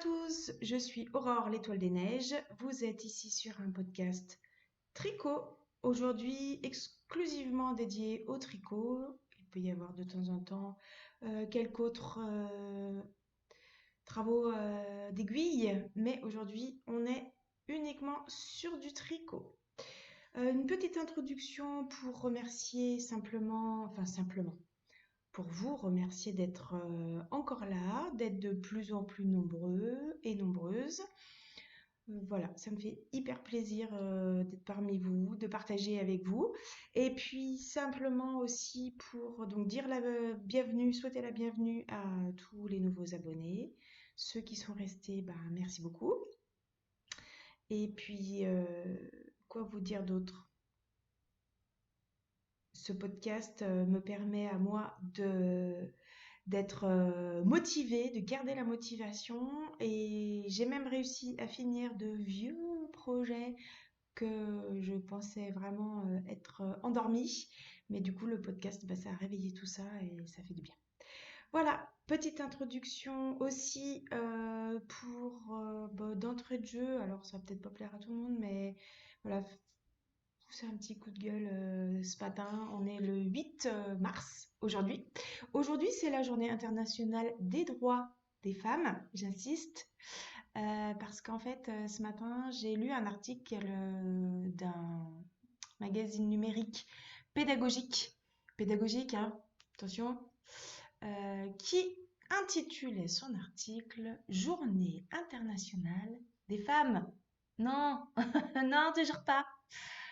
tous, je suis Aurore l'étoile des neiges. Vous êtes ici sur un podcast tricot, aujourd'hui exclusivement dédié au tricot. Il peut y avoir de temps en temps quelques autres travaux d'aiguille, mais aujourd'hui on est uniquement sur du tricot. Une petite introduction pour remercier simplement, pour vous remercier d'être encore là, d'être de plus en plus nombreux et nombreuses. Voilà, ça me fait hyper plaisir d'être parmi vous, de partager avec vous. Et puis simplement aussi pour donc dire la bienvenue, souhaiter la bienvenue à tous les nouveaux abonnés. Ceux qui sont restés, bah, merci beaucoup. Et puis, quoi vous dire d'autre? Ce podcast me permet à moi d'être motivée, de garder la motivation, et j'ai même réussi à finir de vieux projets que je pensais vraiment être endormie, mais du coup le podcast, bah, ça a réveillé tout ça et ça fait du bien. Voilà, petite introduction aussi pour bah, d'entrée de jeu. Alors ça va peut-être pas plaire à tout le monde, mais voilà, pousser un petit coup de gueule ce matin. On est le 8 mars aujourd'hui. Aujourd'hui, c'est la journée internationale des droits des femmes, j'insiste, parce qu'en fait, ce matin, j'ai lu un article d'un magazine numérique pédagogique, hein, attention, qui intitulait son article Journée internationale des femmes. Non, non, toujours pas.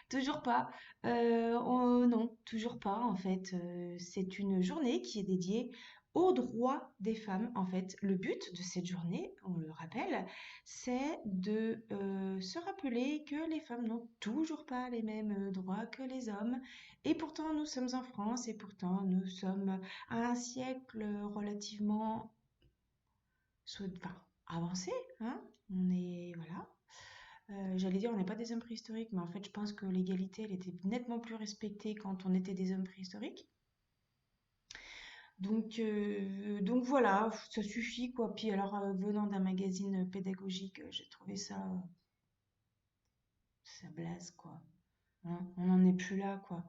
Toujours pas. Non, toujours pas en fait. C'est une journée qui est dédiée aux droits des femmes. En fait, le but de cette journée, on le rappelle, c'est de se rappeler que les femmes n'ont toujours pas les mêmes droits que les hommes. Et pourtant, nous sommes en France et pourtant, nous sommes à un siècle relativement enfin, avancé, hein. On est, voilà, j'allais dire, on n'est pas des hommes préhistoriques, mais en fait, je pense que l'égalité, elle était nettement plus respectée quand on était des hommes préhistoriques. Donc voilà, ça suffit quoi. Puis alors, venant d'un magazine pédagogique, j'ai trouvé ça blase quoi. Hein, on n'en est plus là quoi.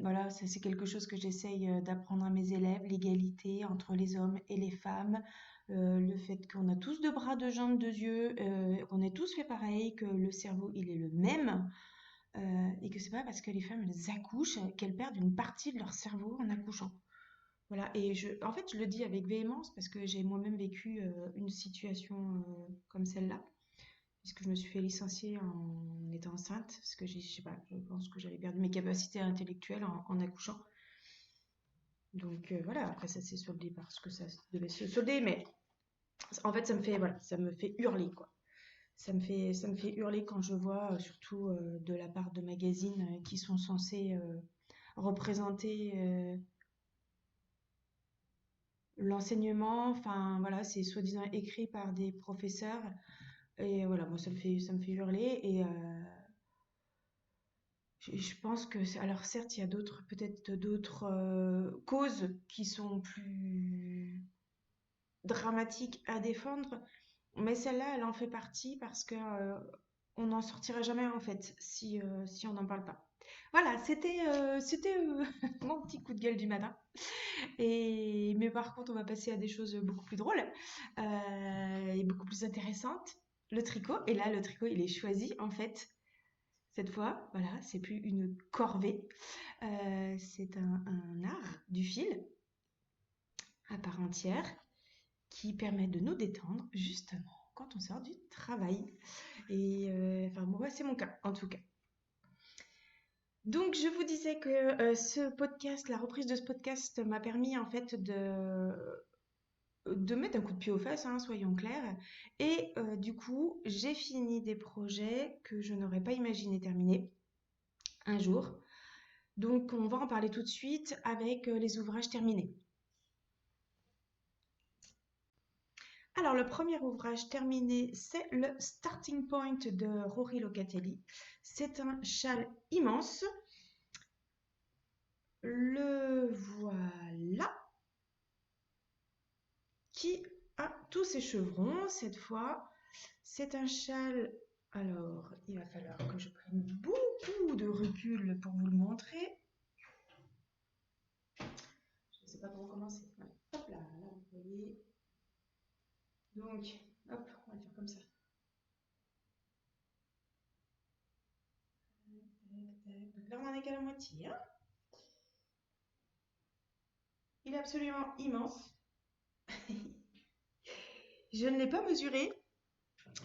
Voilà, ça c'est quelque chose que j'essaye d'apprendre à mes élèves, l'égalité entre les hommes et les femmes, le fait qu'on a tous deux bras, deux jambes, deux yeux, qu'on est tous fait pareil, que le cerveau il est le même, et que c'est pas parce que les femmes elles accouchent qu'elles perdent une partie de leur cerveau en accouchant. Voilà, et en fait je le dis avec véhémence parce que j'ai moi-même vécu une situation comme celle-là, puisque je me suis fait licencier en étant enceinte, parce que je sais pas, je pense que j'avais perdu mes capacités intellectuelles en accouchant. Donc voilà, après ça s'est soldé parce que ça devait se solder, mais en fait ça me fait hurler quoi. Ça me fait hurler quand je vois, surtout de la part de magazines qui sont censés représenter l'enseignement. Enfin voilà, c'est soi-disant écrit par des professeurs. Et voilà, moi ça me fait hurler. Et je pense que, alors certes, il y a peut-être d'autres causes qui sont plus dramatiques à défendre, mais celle-là, elle en fait partie parce que on n'en sortira jamais en fait si on n'en parle pas. Voilà, c'était mon petit coup de gueule du matin. Mais par contre, on va passer à des choses beaucoup plus drôles et beaucoup plus intéressantes. Le tricot. Et là, le tricot, il est choisi en fait. Cette fois, voilà, c'est plus une corvée. C'est un art du fil à part entière qui permet de nous détendre justement quand on sort du travail. Et enfin, moi, c'est mon cas en tout cas. Donc, je vous disais que ce podcast, la reprise de ce podcast m'a permis en fait de mettre un coup de pied aux fesses, hein, soyons clairs. Et du coup, j'ai fini des projets que je n'aurais pas imaginé terminer un jour. Donc, on va en parler tout de suite avec les ouvrages terminés. Alors, le premier ouvrage terminé, c'est le Starting Point de Rory Locatelli. C'est un châle immense. Le voilà. Qui à tous ces chevrons. Cette fois, c'est un châle. Alors, il va falloir que je prenne beaucoup de recul pour vous le montrer. Je ne sais pas comment commencer. Voilà. Hop là, là, vous voyez. Donc, hop, on va le faire comme ça. Donc là, on en est qu'à la moitié, hein. Il est absolument immense. Je ne l'ai pas mesuré.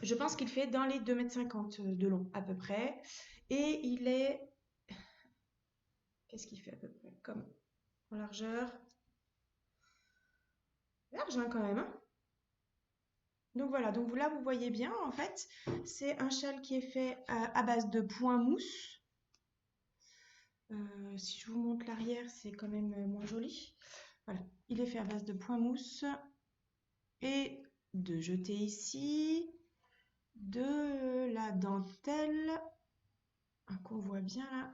Je pense qu'il fait dans les 2,50 m de long, à peu près. Et il est... Qu'est-ce qu'il fait à peu près comme en largeur? Large, hein, quand même, hein. Donc voilà, donc là, vous voyez bien, en fait, c'est un châle qui est fait à base de point mousse. Si je vous montre l'arrière, c'est quand même moins joli. Voilà, il est fait à base de point mousse et de jeter ici de la dentelle qu'on voit bien là.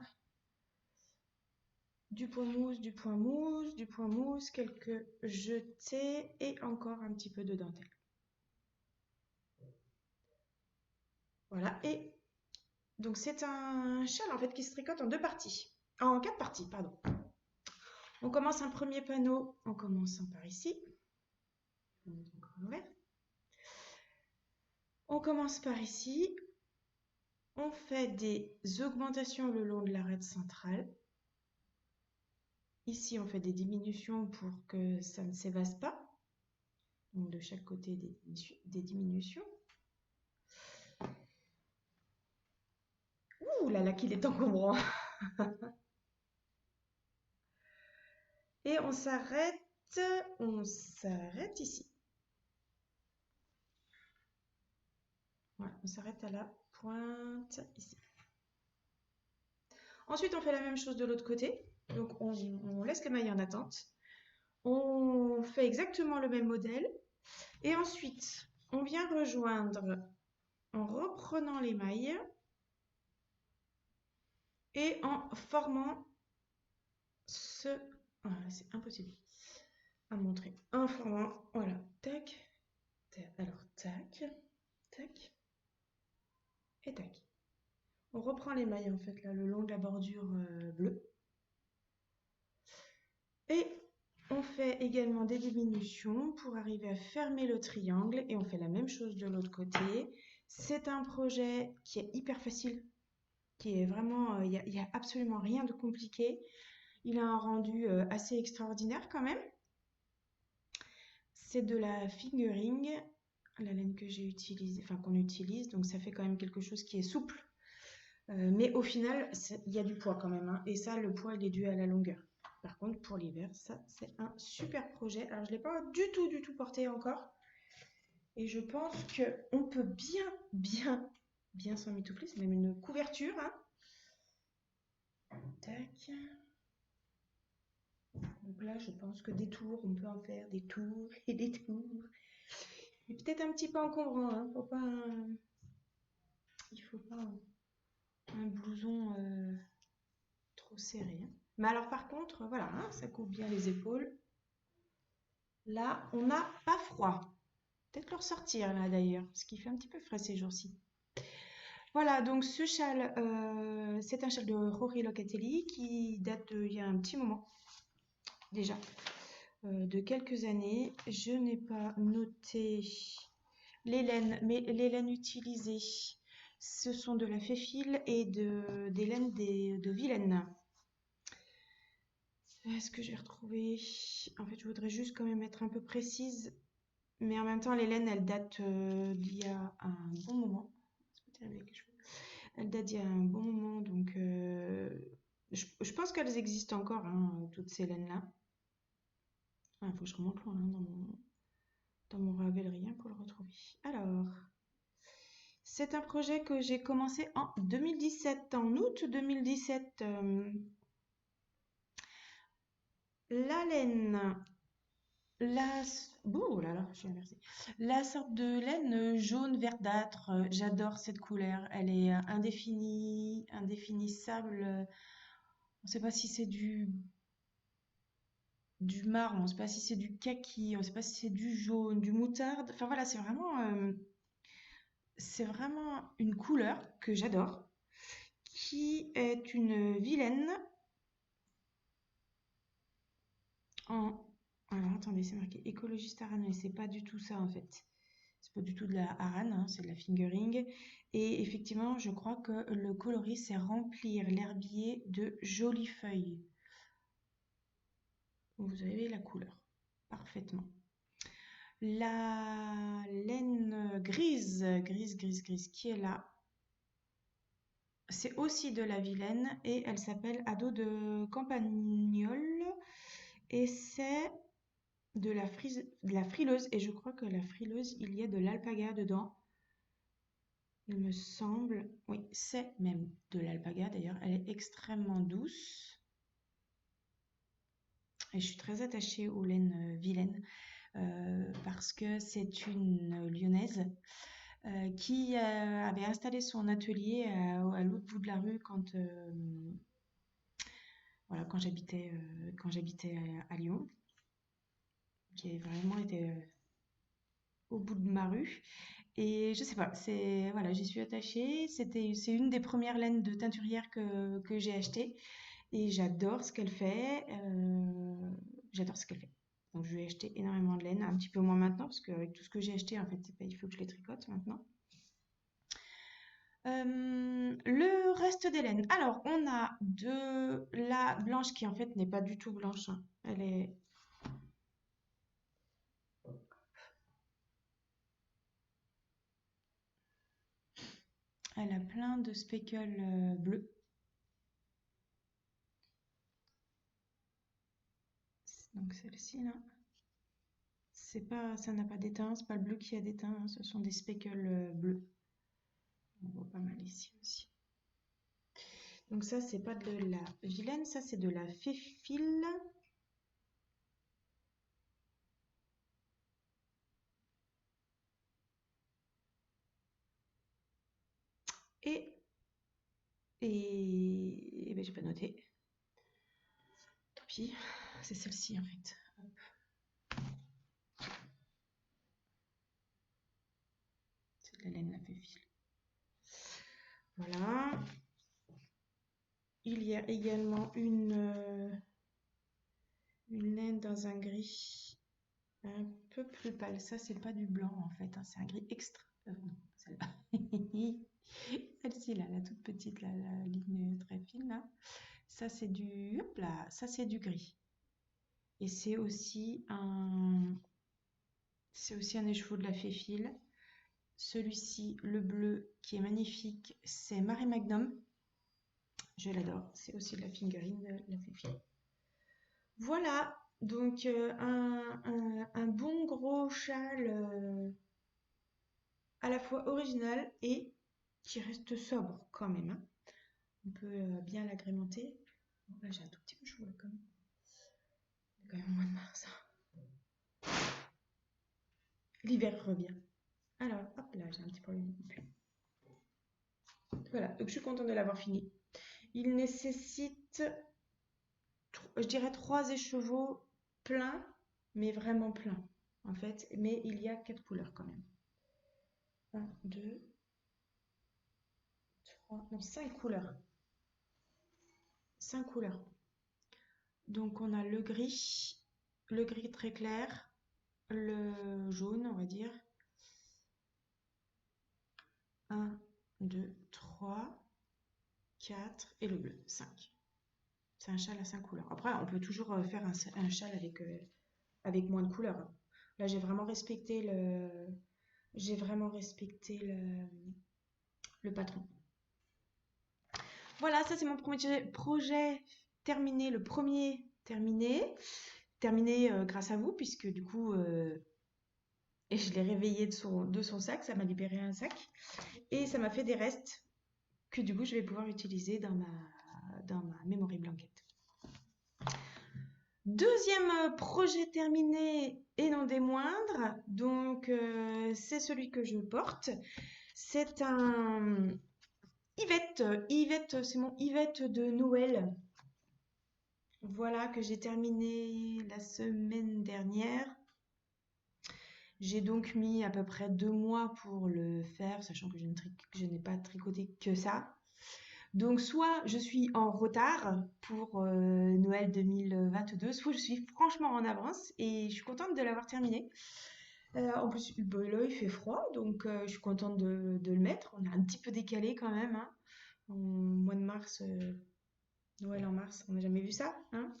Du point mousse, du point mousse, du point mousse, quelques jetés et encore un petit peu de dentelle. Voilà, et donc c'est un châle en fait qui se tricote en deux parties, en quatre parties, pardon. On commence un premier panneau en commençant par ici. On commence par ici. On fait des augmentations le long de l'arête centrale. Ici, on fait des diminutions pour que ça ne s'évase pas. Donc de chaque côté, des diminutions. Ouh là là, qu'il est encombrant. Et on s'arrête ici. Voilà, on s'arrête à la pointe ici. Ensuite, on fait la même chose de l'autre côté. Donc, on laisse les mailles en attente. On fait exactement le même modèle. Et ensuite, on vient rejoindre en reprenant les mailles et en formant ce... Ah, c'est impossible à montrer. En formant, voilà, tac, tac, alors tac, tac, et tac. On reprend les mailles en fait là le long de la bordure bleue. Et on fait également des diminutions pour arriver à fermer le triangle et on fait la même chose de l'autre côté. C'est un projet qui est hyper facile, qui est vraiment, il n'y a absolument rien de compliqué. Il a un rendu assez extraordinaire quand même. C'est de la fingering, la laine que j'ai utilisée, enfin qu'on utilise, donc ça fait quand même quelque chose qui est souple. Mais au final, il y a du poids quand même, hein, et ça, le poids, il est dû à la longueur. Par contre, pour l'hiver, ça, c'est un super projet. Alors, je ne l'ai pas du tout porté encore. Et je pense qu'on peut bien s'en mitoufler. C'est même une couverture, hein. Tac. Donc là, je pense que des tours, on peut en faire des tours et des tours. Et peut-être un petit peu encombrant, hein. Il faut pas un blouson trop serré, hein. Mais alors par contre, voilà, hein, ça couvre bien les épaules. Là, on n'a pas froid. Peut-être le ressortir là d'ailleurs, parce qu'il fait un petit peu frais ces jours-ci. Voilà, donc ce châle, c'est un châle de Rory Locatelli qui date d'il y a un petit moment déjà, de quelques années. Je n'ai pas noté les laines, mais les laines utilisées, ce sont de la Féfil et des laines de Vilaine. Est-ce que j'ai retrouvé? En fait, je voudrais juste quand même être un peu précise, mais en même temps, les laines, elles datent d'il y a un bon moment. Elles datent d'il y a un bon moment, donc je pense qu'elles existent encore, hein, toutes ces laines-là. Il faut que je remonte loin hein, dans mon Ravelry pour le retrouver. Alors, c'est un projet que j'ai commencé en 2017, en août 2017. La laine, oh là là, je suis inversée. La sorte de laine jaune verdâtre, j'adore cette couleur. Elle est indéfinissable. On ne sait pas si c'est du du marron, on ne sait pas si c'est du kaki, on ne sait pas si c'est du jaune, du moutarde. Enfin voilà, c'est vraiment une couleur que j'adore, qui est une vilaine en... Alors attendez, c'est marqué écologiste Aran, mais c'est pas du tout ça en fait. C'est pas du tout de la Aran, hein, c'est de la fingering. Et effectivement, je crois que le coloris, c'est remplir l'herbier de jolies feuilles. Vous avez la couleur parfaitement. La laine grise qui est là, c'est aussi de la vilaine et elle s'appelle Ado de Campagnol et c'est de la frileuse et je crois que la frileuse, il y a de l'alpaga dedans. Il me semble, oui, c'est même de l'alpaga d'ailleurs, elle est extrêmement douce et je suis très attachée aux laines vilaines parce que c'est une lyonnaise qui avait installé son atelier à l'autre bout de la rue voilà, quand j'habitais à Lyon, qui a vraiment été au bout de ma rue. Et je sais pas, voilà, j'y suis attachée. C'est une des premières laines de teinturière que j'ai achetées et j'adore ce qu'elle fait. J'adore ce qu'elle fait. Donc je lui ai acheté énormément de laine, un petit peu moins maintenant parce qu'avec tout ce que j'ai acheté, en fait, il faut que je les tricote maintenant. Le reste des laines. Alors, on a de la blanche qui en fait n'est pas du tout blanche, hein. Elle a plein de speckles bleus. Donc celle-ci là, ça n'a pas d'étain, c'est pas le bleu qui a d'étain, hein, ce sont des speckles bleus. On voit pas mal ici aussi. Donc ça, c'est pas de la vilaine, ça c'est de la féfile. Et, et ben, j'ai pas noté. Tant pis, c'est celle-ci en fait. C'est de la laine la féfile. Voilà. Il y a également une laine dans un gris un peu plus pâle. Ça, c'est pas du blanc en fait, hein, c'est un gris extra. Non, celle-là. Celle-ci là, la toute petite, la ligne très fine là. Ça, hop là, ça c'est du gris. Et c'est aussi un écheveau de la Féfile. Celui-ci, le bleu, qui est magnifique, c'est Marie Magnum. Je l'adore. C'est aussi de la fingering de la Féfile. Voilà, donc un bon gros châle à la fois original et qui reste sobre quand même, hein. On peut bien l'agrémenter. Bon, là, j'ai un tout petit peu chaud là, quand même. On est quand même au mois de mars, hein. L'hiver revient. Alors, hop là, j'ai un petit problème. Voilà, donc je suis contente de l'avoir fini. Il nécessite, je dirais, 3 écheveaux pleins, mais vraiment pleins, en fait. Mais il y a 4 couleurs quand même. 1, 2, 3, non, 5 couleurs. 5 couleurs. Donc on a le gris très clair, le jaune, on va dire. 1, 2, 3, 4 et le bleu, 5. C'est un châle à 5 couleurs. Après, on peut toujours faire un châle avec moins de couleurs, hein. Là, j'ai vraiment respecté le patron. Voilà, ça c'est mon premier projet terminé, le premier terminé. Terminé grâce à vous, puisque du coup, et je l'ai réveillé de son sac, ça m'a libéré un sac. Et ça m'a fait des restes que du coup je vais pouvoir utiliser dans ma memory blanket. Deuxième projet terminé et non des moindres, donc c'est celui que je porte. C'est un Yvette, c'est mon Yvette de Noël. Voilà que j'ai terminé la semaine dernière. J'ai donc mis à peu près 2 mois pour le faire, sachant que je n'ai pas tricoté que ça. Donc soit je suis en retard pour Noël 2022, soit je suis franchement en avance et je suis contente de l'avoir terminé. En plus, bah, là il fait froid, donc je suis contente de le mettre. On a un petit peu décalé quand même, hein. Au mois de mars, Noël en mars, on n'a jamais vu ça, hein.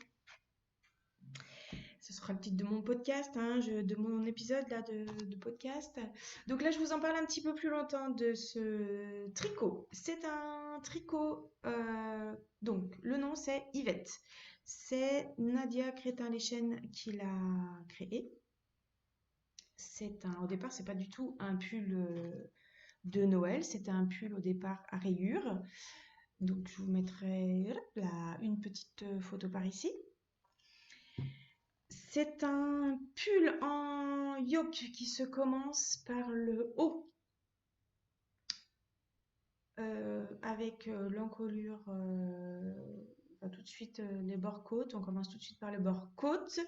Ce sera le titre de mon podcast, hein, de mon épisode là de podcast. Donc là, je vous en parle un petit peu plus longtemps de ce tricot. C'est un tricot, donc le nom c'est Yvette. C'est Nadia Crétin-Lechen qui l'a créé. Au départ, c'est pas du tout un pull de Noël, c'était un pull au départ à rayures. Donc je vous mettrai là, une petite photo par ici. C'est un pull en yoke qui se commence par le haut avec l'encolure, tout de suite les bords côtes. On commence tout de suite par les bords côtes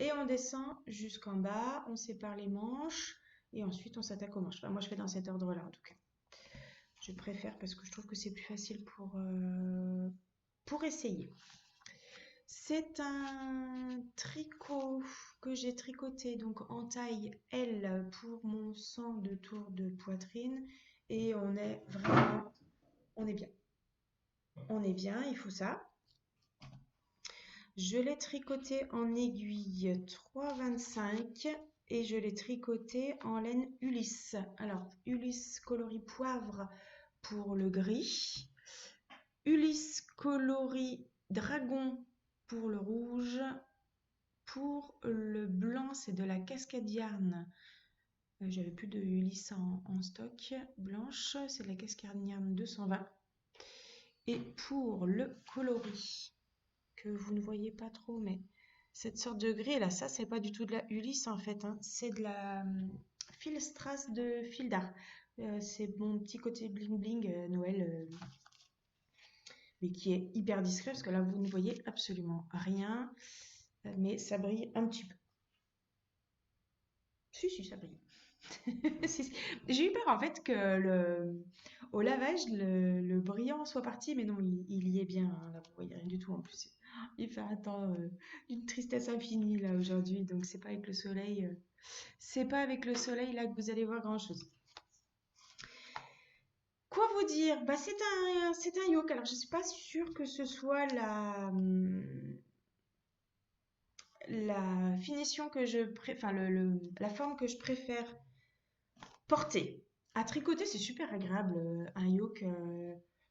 et on descend jusqu'en bas. On sépare les manches et ensuite on s'attaque aux manches. Enfin, moi je fais dans cet ordre-là en tout cas. Je préfère parce que je trouve que c'est plus facile pour essayer. C'est un tricot que j'ai tricoté donc en taille L pour mon 102 tours de poitrine et on est bien. On est bien, il faut ça. Je l'ai tricoté en aiguille 3,25 et je l'ai tricoté en laine Ulysse. Alors, Ulysse coloris poivre pour le gris, Ulysse coloris dragon pour le rouge. Pour le blanc, c'est de la Cascade Yarn. J'avais plus de Ulysse en stock. Blanche, c'est de la Cascade Yarn 220. Et pour le coloris, que vous ne voyez pas trop, mais cette sorte de gris, là, ça, c'est pas du tout de la Ulysse en fait, hein. C'est de la Fil Strass de Fil d'Art. C'est mon petit côté bling bling Noël, mais qui est hyper discret parce que là, vous ne voyez absolument rien, mais ça brille un petit peu. Si, ça brille. J'ai eu peur en fait que au lavage le brillant soit parti, mais non, il y est bien, hein. Là, vous voyez rien du tout en plus. Il fait un temps d'une tristesse infinie là aujourd'hui, donc c'est pas avec le soleil là que vous allez voir grand-chose. Quoi vous dire? Bah c'est un yoke. Alors je suis pas sûre que ce soit la finition que je préfère, enfin la forme que je préfère porter. À tricoter, c'est super agréable. Un yoke,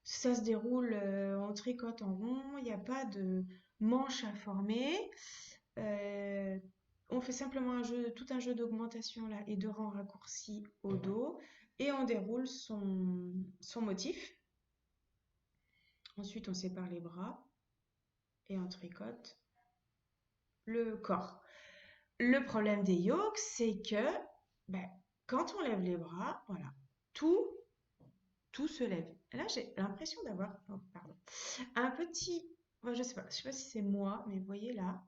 ça se déroule, on tricote en rond, il n'y a pas de manche à former. Euh, on fait simplement tout un jeu d'augmentation là et de rangs raccourcis au dos et on déroule son motif. Ensuite, on sépare les bras et on tricote le corps. Le problème des yokes, c'est que ben, quand on lève les bras, voilà, tout tout se lève. Et là, j'ai l'impression d'avoir, oh, pardon, un petit, ouais, je sais pas si c'est moi, mais vous voyez là,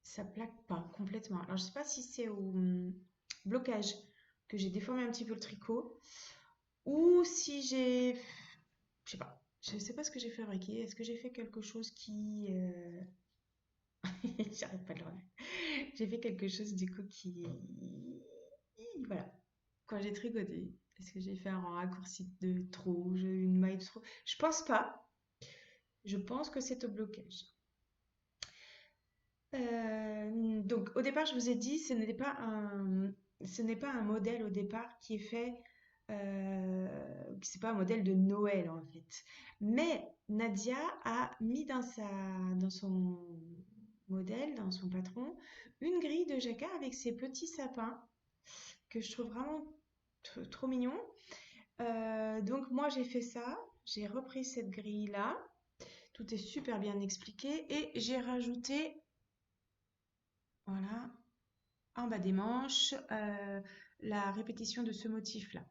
ça plaque pas complètement. Alors, je sais pas si c'est au blocage que j'ai déformé un petit peu le tricot ou si je sais pas ce que j'ai fabriqué. Est-ce que j'ai fait quelque chose qui, j'arrête pas de le remettre. J'ai fait quelque chose du coup voilà, quand j'ai tricoté. Est-ce que j'ai fait un raccourci de trop, j'ai eu une maille de trop? Je pense pas. Je pense que c'est au blocage. Donc, au départ, je vous ai dit, ce n'est pas un modèle au départ qui est fait, c'est pas un modèle de Noël en fait. Mais Nadia a mis dans son modèle, dans son patron, une grille de jacquard avec ses petits sapins que je trouve vraiment trop mignon. Donc moi j'ai fait ça, j'ai repris cette grille-là, tout est super bien expliqué et j'ai rajouté, voilà, en bas des manches, la répétition de ce motif-là.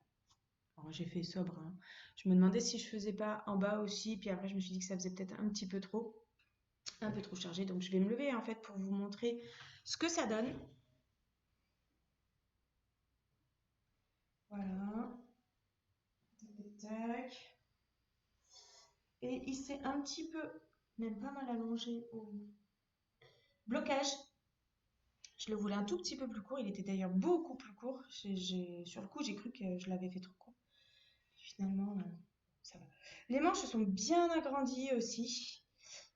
Alors, j'ai fait sobre, hein. Je me demandais si je faisais pas en bas aussi, puis après je me suis dit que ça faisait peut-être un petit peu trop. un peu trop chargé. Donc je vais me lever en fait pour vous montrer ce que ça donne. Voilà. Tac, tac. Et il s'est un petit peu, même pas mal allongé au blocage. Je le voulais un tout petit peu plus court. Il était d'ailleurs beaucoup plus court. Sur le coup, j'ai cru que je l'avais fait trop court. Finalement, ça va. Les manches se sont bien agrandies aussi.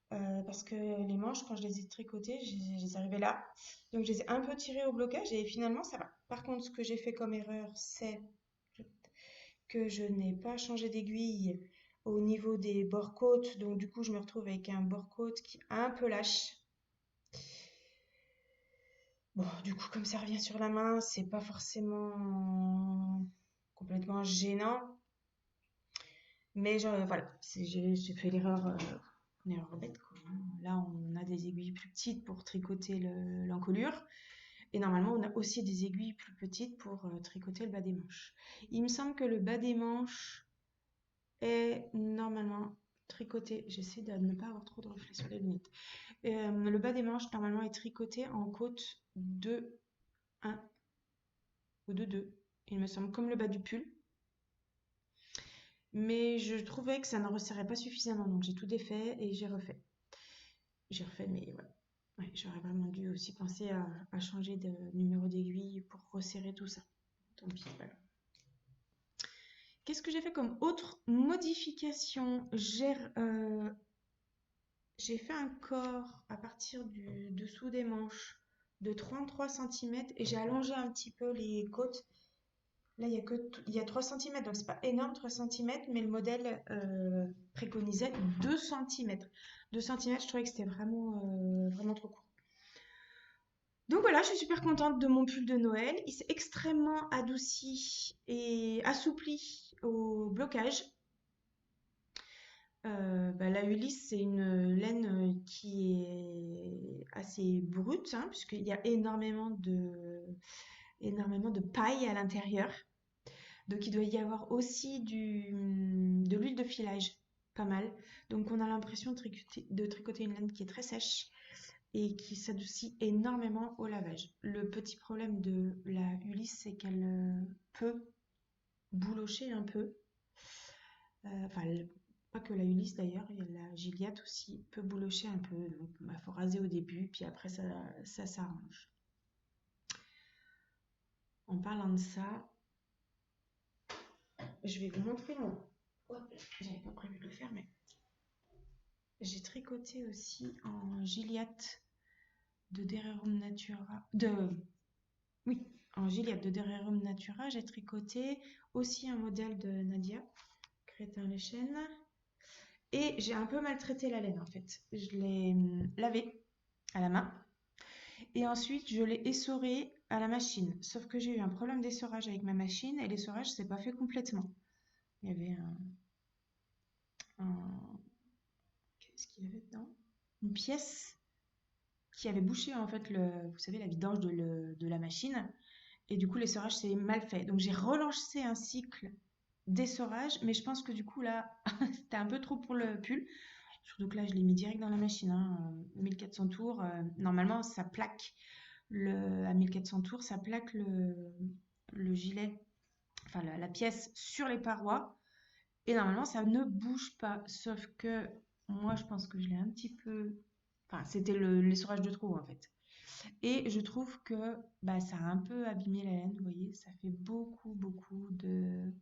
Parce que les manches, quand je les ai tricotées, je les arrivais là. Donc, je les ai un peu tirées au blocage et finalement, ça va. Par contre, ce que j'ai fait comme erreur, c'est que je n'ai pas changé d'aiguille au niveau des bords-côtes. Donc, du coup, je me retrouve avec un bord-côte qui est un peu lâche. Bon, du coup, comme ça revient sur la main, c'est pas forcément complètement gênant. Mais voilà, j'ai fait l'erreur, une erreur bête, quoi, hein. Là, on a des aiguilles plus petites pour tricoter l'encolure. Et normalement, on a aussi des aiguilles plus petites pour tricoter le bas des manches. Il me semble que le bas des manches est normalement tricoté. J'essaie de ne pas avoir trop de reflets sur les lunettes. Le bas des manches, normalement, est tricoté en côte de 1 ou de 2. Il me semble, comme le bas du pull. Mais je trouvais que ça ne resserrait pas suffisamment, donc j'ai tout défait et j'ai refait. J'ai refait, mais voilà. Ouais, j'aurais vraiment dû aussi penser à changer de numéro d'aiguille pour resserrer tout ça. Tant pis, voilà. Qu'est-ce que j'ai fait comme autre modification? J'ai fait un corps à partir du dessous des manches de 33 cm et j'ai allongé un petit peu les côtes. Là, il y a 3 cm, donc c'est pas énorme, 3 cm, mais le modèle préconisait 2 cm. 2 cm, je trouvais que c'était vraiment trop court. Donc voilà, je suis super contente de mon pull de Noël. Il s'est extrêmement adouci et assoupli au blocage. La Ulysse, c'est une laine qui est assez brute, hein, puisqu'il y a énormément de paille à l'intérieur. Donc il doit y avoir aussi de l'huile de filage, pas mal. Donc on a l'impression de tricoter une laine qui est très sèche et qui s'adoucit énormément au lavage. Le petit problème de la Ulysse, c'est qu'elle peut boulocher un peu. Enfin, pas que la Ulysse d'ailleurs, il y a la Gilliatt aussi peut boulocher un peu. Donc il faut raser au début, puis après ça s'arrange. En parlant de ça, je vais vous montrer mon... Hop, j'avais pas prévu de le faire, mais j'ai tricoté aussi en Gilliatt de Dererum Natura. Oui, en Gilliatt de Dererum Natura, j'ai tricoté aussi un modèle de Nadia, Crétin-les-Chênes. Et j'ai un peu maltraité la laine en fait. Je l'ai lavée à la main. Et ensuite, je l'ai essorée à la machine. Sauf que j'ai eu un problème d'essorage avec ma machine et l'essorage s'est pas fait complètement. Il y avait qu'est-ce qu'il y avait dedans? Une pièce qui avait bouché en fait vous savez, la vidange de la machine. Et du coup, l'essorage s'est mal fait. Donc j'ai relancé un cycle d'essorage, mais je pense que du coup là, c'était un peu trop pour le pull. Surtout que là, je l'ai mis direct dans la machine, hein, 1400 tours. Normalement, ça plaque à 1400 tours, ça plaque le gilet, enfin la pièce sur les parois. Et normalement, ça ne bouge pas. Sauf que moi, je pense que je l'ai un petit peu. Enfin, c'était l'essorage de trop en fait. Et je trouve que bah, ça a un peu abîmé la laine, vous voyez, ça fait beaucoup de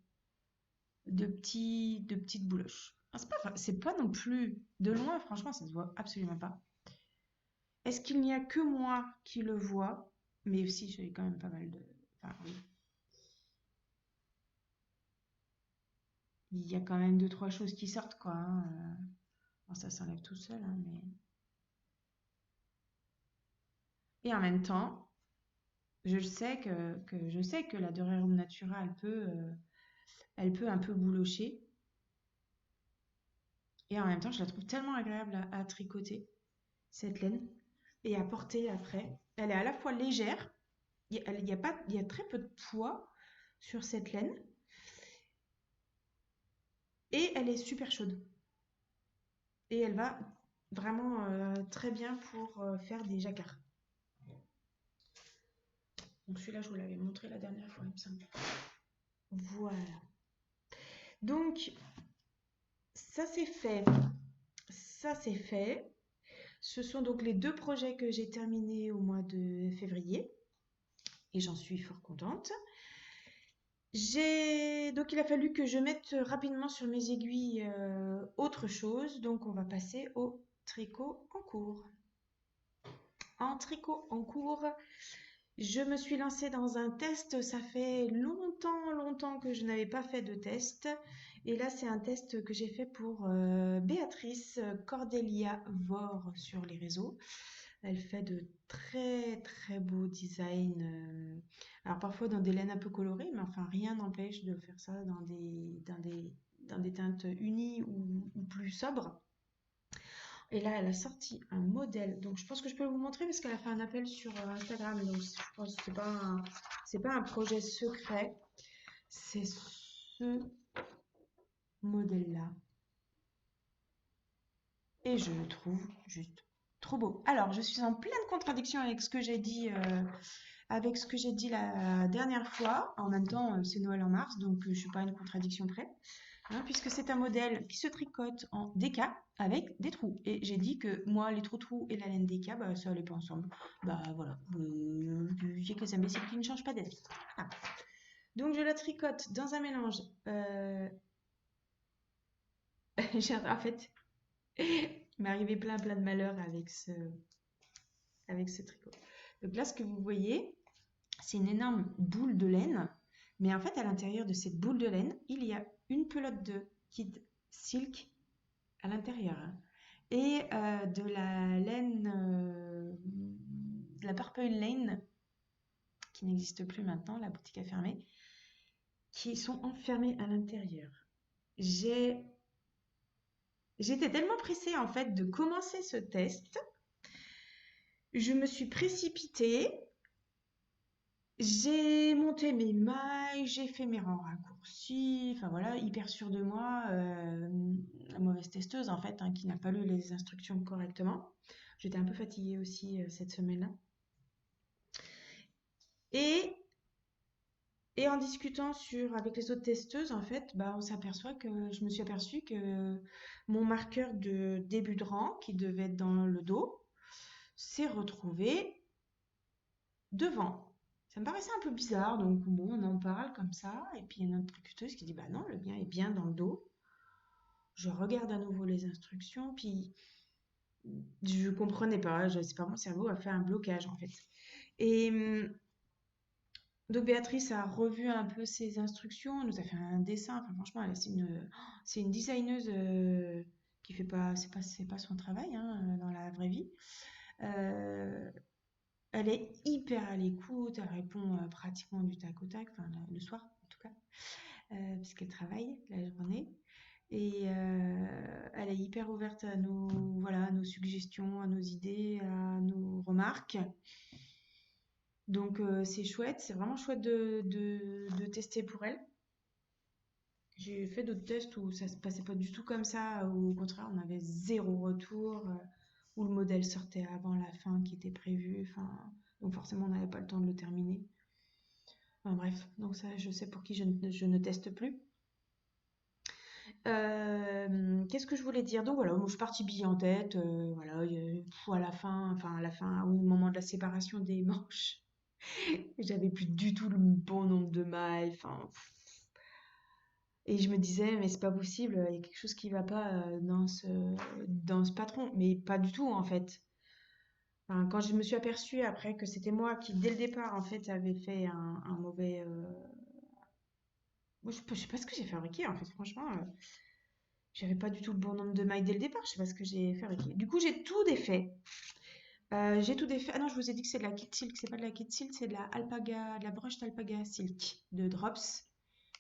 petites bouloches. Ah, c'est pas non plus de loin, franchement, ça se voit absolument pas. Est-ce qu'il n'y a que moi qui le vois? Mais aussi, j'ai quand même pas mal de. Enfin, oui. Il y a quand même deux, trois choses qui sortent, quoi, hein. Bon, ça s'enlève tout seul, hein, mais. Et en même temps, je sais que la Dorerium Natura, elle peut un peu boulocher. Et en même temps, je la trouve tellement agréable à tricoter, cette laine, et à porter après. Elle est à la fois légère, il y a très peu de poids sur cette laine, et elle est super chaude. Et elle va Vraiment très bien pour faire des jacquards. Donc celui-là, je vous l'avais montré la dernière fois, il me semble. Voilà. Donc, ça c'est fait. Ça c'est fait. Ce sont donc les deux projets que j'ai terminés au mois de février. Et j'en suis fort contente. Donc il a fallu que je mette rapidement sur mes aiguilles autre chose. Donc on va passer au tricot en cours. En tricot en cours, je me suis lancée dans un test. Ça fait longtemps, longtemps que je n'avais pas fait de test. Et là, c'est un test que j'ai fait pour Béatrice Cordelia Vore sur les réseaux. Elle fait de très très beaux designs. Alors parfois dans des laines un peu colorées, mais enfin rien n'empêche de faire ça dans des teintes unies ou plus sobres. Et là, elle a sorti un modèle. Donc, je pense que je peux vous montrer parce qu'elle a fait un appel sur Instagram. Donc, je pense que c'est pas un projet secret. C'est ce modèle-là. Et je le trouve juste trop beau. Alors, je suis en pleine contradiction avec ce que j'ai dit, la dernière fois. En même temps, c'est Noël en mars, donc je suis pas à une contradiction près. Hein, puisque c'est un modèle qui se tricote en DK avec des trous. Et j'ai dit que moi, les trous et la laine DK, bah, ça allait pas ensemble. Bah voilà, j'ai que les imbéciles qui ne changent pas d'avis. Voilà. Donc je la tricote dans un mélange. En fait, il m'est arrivé plein de malheurs avec ce tricot. Donc là, ce que vous voyez, c'est une énorme boule de laine. Mais en fait, à l'intérieur de cette boule de laine, il y a une pelote de Kid Silk à l'intérieur, hein. Et de la laine, de la Purple Lane, qui n'existe plus maintenant, la boutique a fermé, qui sont enfermées à l'intérieur. J'ai, J'étais tellement pressée en fait de commencer ce test, je me suis précipitée, j'ai monté mes mailles, j'ai fait mes rangs raccourcis, enfin voilà, hyper sûre de moi, la mauvaise testeuse en fait, hein, qui n'a pas lu les instructions correctement. J'étais un peu fatiguée aussi cette semaine-là. Et, et en discutant avec les autres testeuses, en fait, bah, je me suis aperçue que mon marqueur de début de rang, qui devait être dans le dos, s'est retrouvé devant. Ça me paraissait un peu bizarre, donc bon, on en parle comme ça. Et puis il y a notre tricoteuse qui dit, bah non, le mien est bien dans le dos. Je regarde à nouveau les instructions, puis je comprenais pas, je sais pas, mon cerveau a fait un blocage en fait. Et donc Béatrice a revu un peu ses instructions, elle nous a fait un dessin. Enfin, franchement, c'est une designeuse qui fait pas, c'est pas son travail hein, dans la vraie vie. Euh, Elle est hyper à l'écoute, elle répond pratiquement du tac au tac, enfin le soir en tout cas, puisqu'elle travaille la journée. Et elle est hyper ouverte à voilà, à nos suggestions, à nos idées, à nos remarques. Donc c'est chouette, c'est vraiment chouette de tester pour elle. J'ai fait d'autres tests où ça se passait pas du tout comme ça, où au contraire on avait zéro retour, où le modèle sortait avant la fin qui était prévue, enfin, donc forcément on n'avait pas le temps de le terminer. Enfin bref, donc ça je sais pour qui je ne teste plus. Qu'est-ce que je voulais dire? Donc voilà, moi je suis partie bille en tête, voilà, à la fin, au moment de la séparation des manches, j'avais plus du tout le bon nombre de mailles, enfin. Et je me disais, mais c'est pas possible, il y a quelque chose qui va pas dans ce patron. Mais pas du tout, en fait. Enfin, quand je me suis aperçue après que c'était moi qui, dès le départ, en fait, avait fait un mauvais. Moi, je sais pas ce que j'ai fabriqué, en fait, franchement. J'avais pas du tout le bon nombre de mailles dès le départ, je sais pas ce que j'ai fabriqué. Du coup, j'ai tout défait. J'ai tout défait. Ah non, je vous ai dit que c'est de la Kid Silk, c'est pas de la Kid Silk, c'est de la Alpaga, de la broche d'Alpaga Silk de Drops.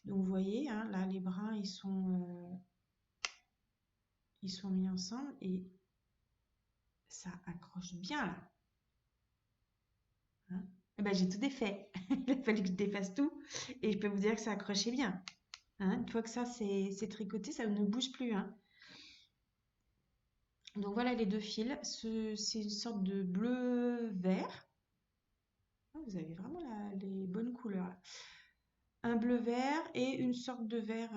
Donc, vous voyez, hein, là, les brins, ils sont mis ensemble et ça accroche bien là. Hein. Eh ben, j'ai tout défait. Il a fallu que je défasse tout et je peux vous dire que ça accrochait bien. Hein. Une fois que ça c'est tricoté, ça ne bouge plus. Hein. Donc voilà les deux fils. C'est une sorte de bleu-vert. Ah, vous avez vraiment les bonnes couleurs là. Un bleu-vert et une sorte de vert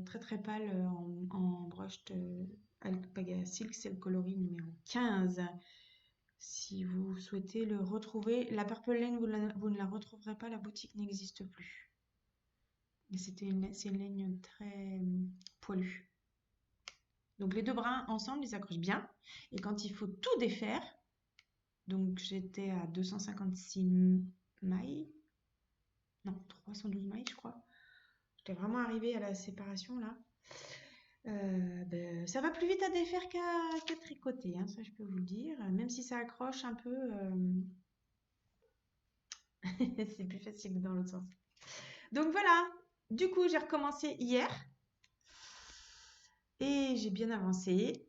très très pâle en brushed Alpaca Silk. C'est le coloris numéro 15. Si vous souhaitez le retrouver, la Purple Lane, vous ne la retrouverez pas, la boutique n'existe plus. Mais c'est une ligne très poilue. Donc les deux brins ensemble, ils s'accrochent bien. Et quand il faut tout défaire, donc j'étais à 256 mailles, non, 312 mailles je crois. J'étais vraiment arrivée à la séparation là. Ben, ça va plus vite à défaire qu'à tricoter, hein, ça je peux vous le dire. Même si ça accroche un peu, c'est plus facile dans l'autre sens. Donc voilà, du coup j'ai recommencé hier et j'ai bien avancé.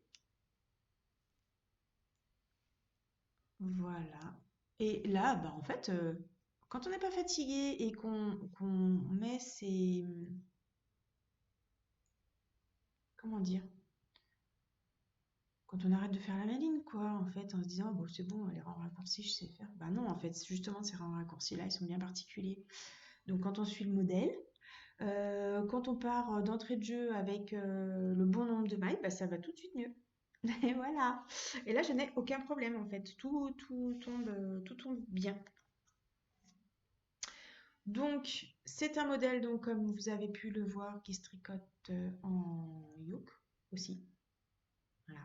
Voilà. Et là, bah, en fait, quand on n'est pas fatigué et qu'on met ses... Comment dire? Quand on arrête de faire la maline, quoi, en fait, en se disant, bon, c'est bon, les rangs raccourcis, je sais faire. Bah non, en fait, justement, ces rangs raccourcis-là, ils sont bien particuliers. Donc, quand on suit le modèle, quand on part d'entrée de jeu avec le bon nombre de mailles, bah, ça va tout de suite mieux. Et voilà. Et là, je n'ai aucun problème, en fait. Tout tombe bien. Donc, c'est un modèle, donc, comme vous avez pu le voir, qui se tricote en yoke aussi. Voilà.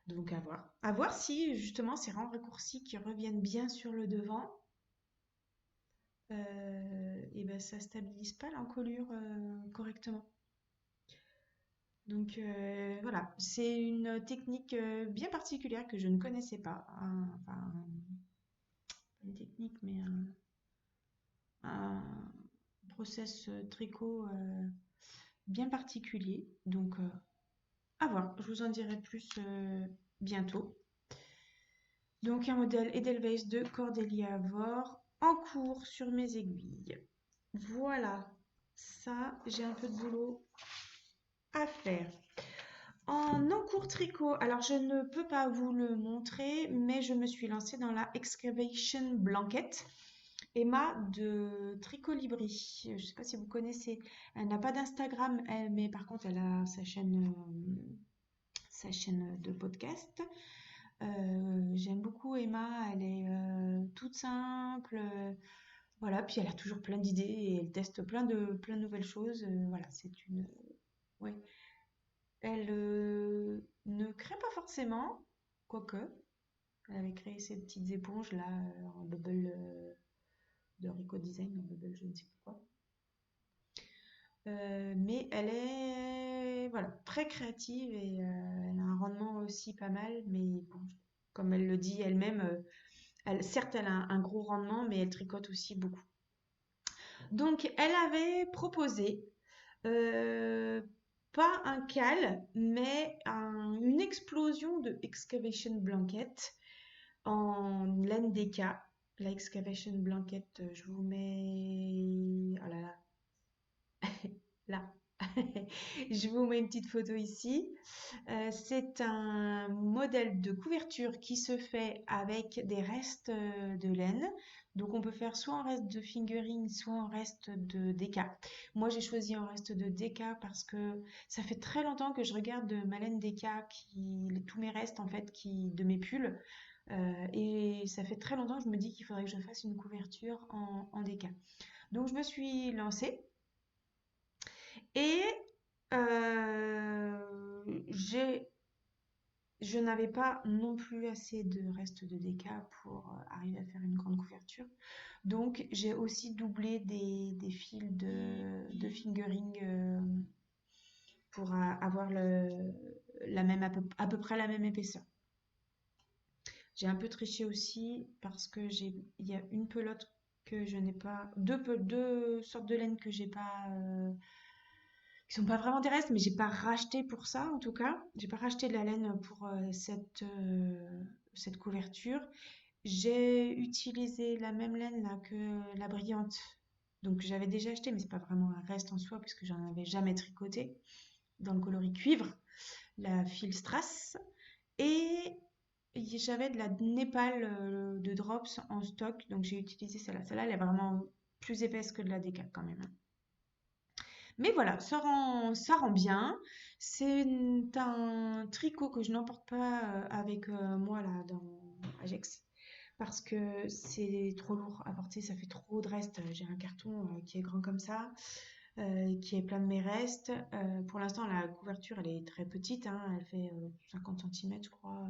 Donc, à voir. À voir si, justement, ces rangs raccourcis qui reviennent bien sur le devant, et ben, ça stabilise pas l'encolure correctement. Donc, voilà. C'est une technique bien particulière que je ne connaissais pas. Enfin, pas une technique, mais un process tricot bien particulier. Donc, à voir, je vous en dirai plus bientôt. Donc un modèle Edelweiss de Cordelia Avor en cours sur mes aiguilles. Voilà, ça, j'ai un peu de boulot à faire. En encours tricot, alors je ne peux pas vous le montrer, mais je me suis lancée dans la Excavation Blanket. Emma de Tricot Libri. Je ne sais pas si vous connaissez. Elle n'a pas d'Instagram, mais par contre, elle a sa chaîne de podcast. J'aime beaucoup Emma, elle est toute simple, voilà, puis elle a toujours plein d'idées et elle teste plein de nouvelles choses. Voilà, c'est une. Ouais. Elle ne crée pas forcément, quoique. Elle avait créé ces petites éponges là en bubble de Rico Design, en bubble, je ne sais plus quoi. Mais elle est voilà, très créative et elle a un rendement aussi pas mal, mais bon, comme elle le dit elle-même, certes, elle a un gros rendement, mais elle tricote aussi beaucoup. Donc, elle avait proposé, euh, pas un cal, mais une explosion de excavation blanket en laine DK. La excavation blanket, je vous mets... Oh là là, là. Je vous mets une petite photo ici. C'est un modèle de couverture qui se fait avec des restes de laine. Donc on peut faire soit en reste de fingering, soit en reste de DK. Moi j'ai choisi en reste de DK parce que ça fait très longtemps que je regarde ma laine DK, tous mes restes en fait de mes pulls. Et ça fait très longtemps que je me dis qu'il faudrait que je fasse une couverture en DK. Donc je me suis lancée. Et j'ai je n'avais pas non plus assez de reste de déca pour arriver à faire une grande couverture. Donc j'ai aussi doublé des fils de fingering pour avoir à peu près la même épaisseur. J'ai un peu triché aussi parce que il y a une pelote que je n'ai pas, deux sortes de laine que j'ai pas, qui sont pas vraiment des restes, mais j'ai pas racheté pour ça en tout cas. J'ai pas racheté de la laine pour cette couverture. J'ai utilisé la même laine là que la brillante. Donc j'avais déjà acheté, mais c'est pas vraiment un reste en soi puisque j'en avais jamais tricoté dans le coloris cuivre, la fil Strass. Et j'avais de la Népal de Drops en stock, donc j'ai utilisé celle-là. Celle-là, elle est vraiment plus épaisse que de la Décal quand même, hein. Mais voilà, ça rend bien. C'est un tricot que je n'emporte pas avec moi là dans Agex parce que c'est trop lourd à porter, ça fait trop de restes. J'ai un carton qui est grand comme ça, qui est plein de mes restes. Pour l'instant, la couverture, elle est très petite, hein, elle fait 50 cm, je crois.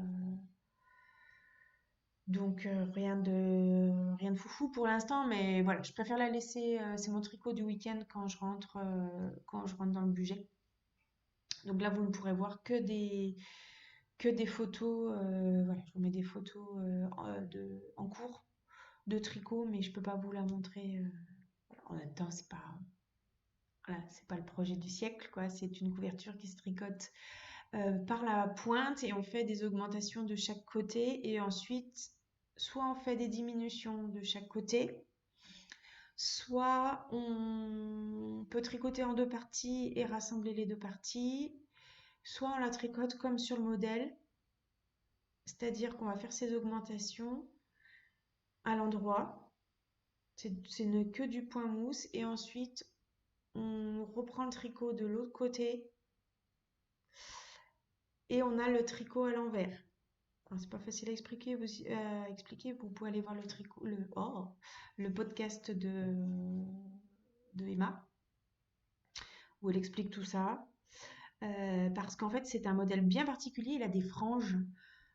Donc rien de foufou pour l'instant, mais voilà, je préfère la laisser. C'est mon tricot du week-end quand je rentre dans le budget. Donc là, vous ne pourrez voir que des photos. Voilà, je vous mets des photos en cours de tricot, mais je peux pas vous la montrer. Voilà. En même temps, voilà, c'est pas le projet du siècle, quoi. C'est une couverture qui se tricote par la pointe et on fait des augmentations de chaque côté et ensuite, soit on fait des diminutions de chaque côté, soit on peut tricoter en deux parties et rassembler les deux parties, soit on la tricote comme sur le modèle, c'est-à-dire qu'on va faire ces augmentations à l'endroit, que du point mousse, et ensuite on reprend le tricot de l'autre côté et on a le tricot à l'envers. C'est pas facile à expliquer, vous pouvez aller voir le podcast de Emma, où elle explique tout ça. Parce qu'en fait, c'est un modèle bien particulier, il a des franges.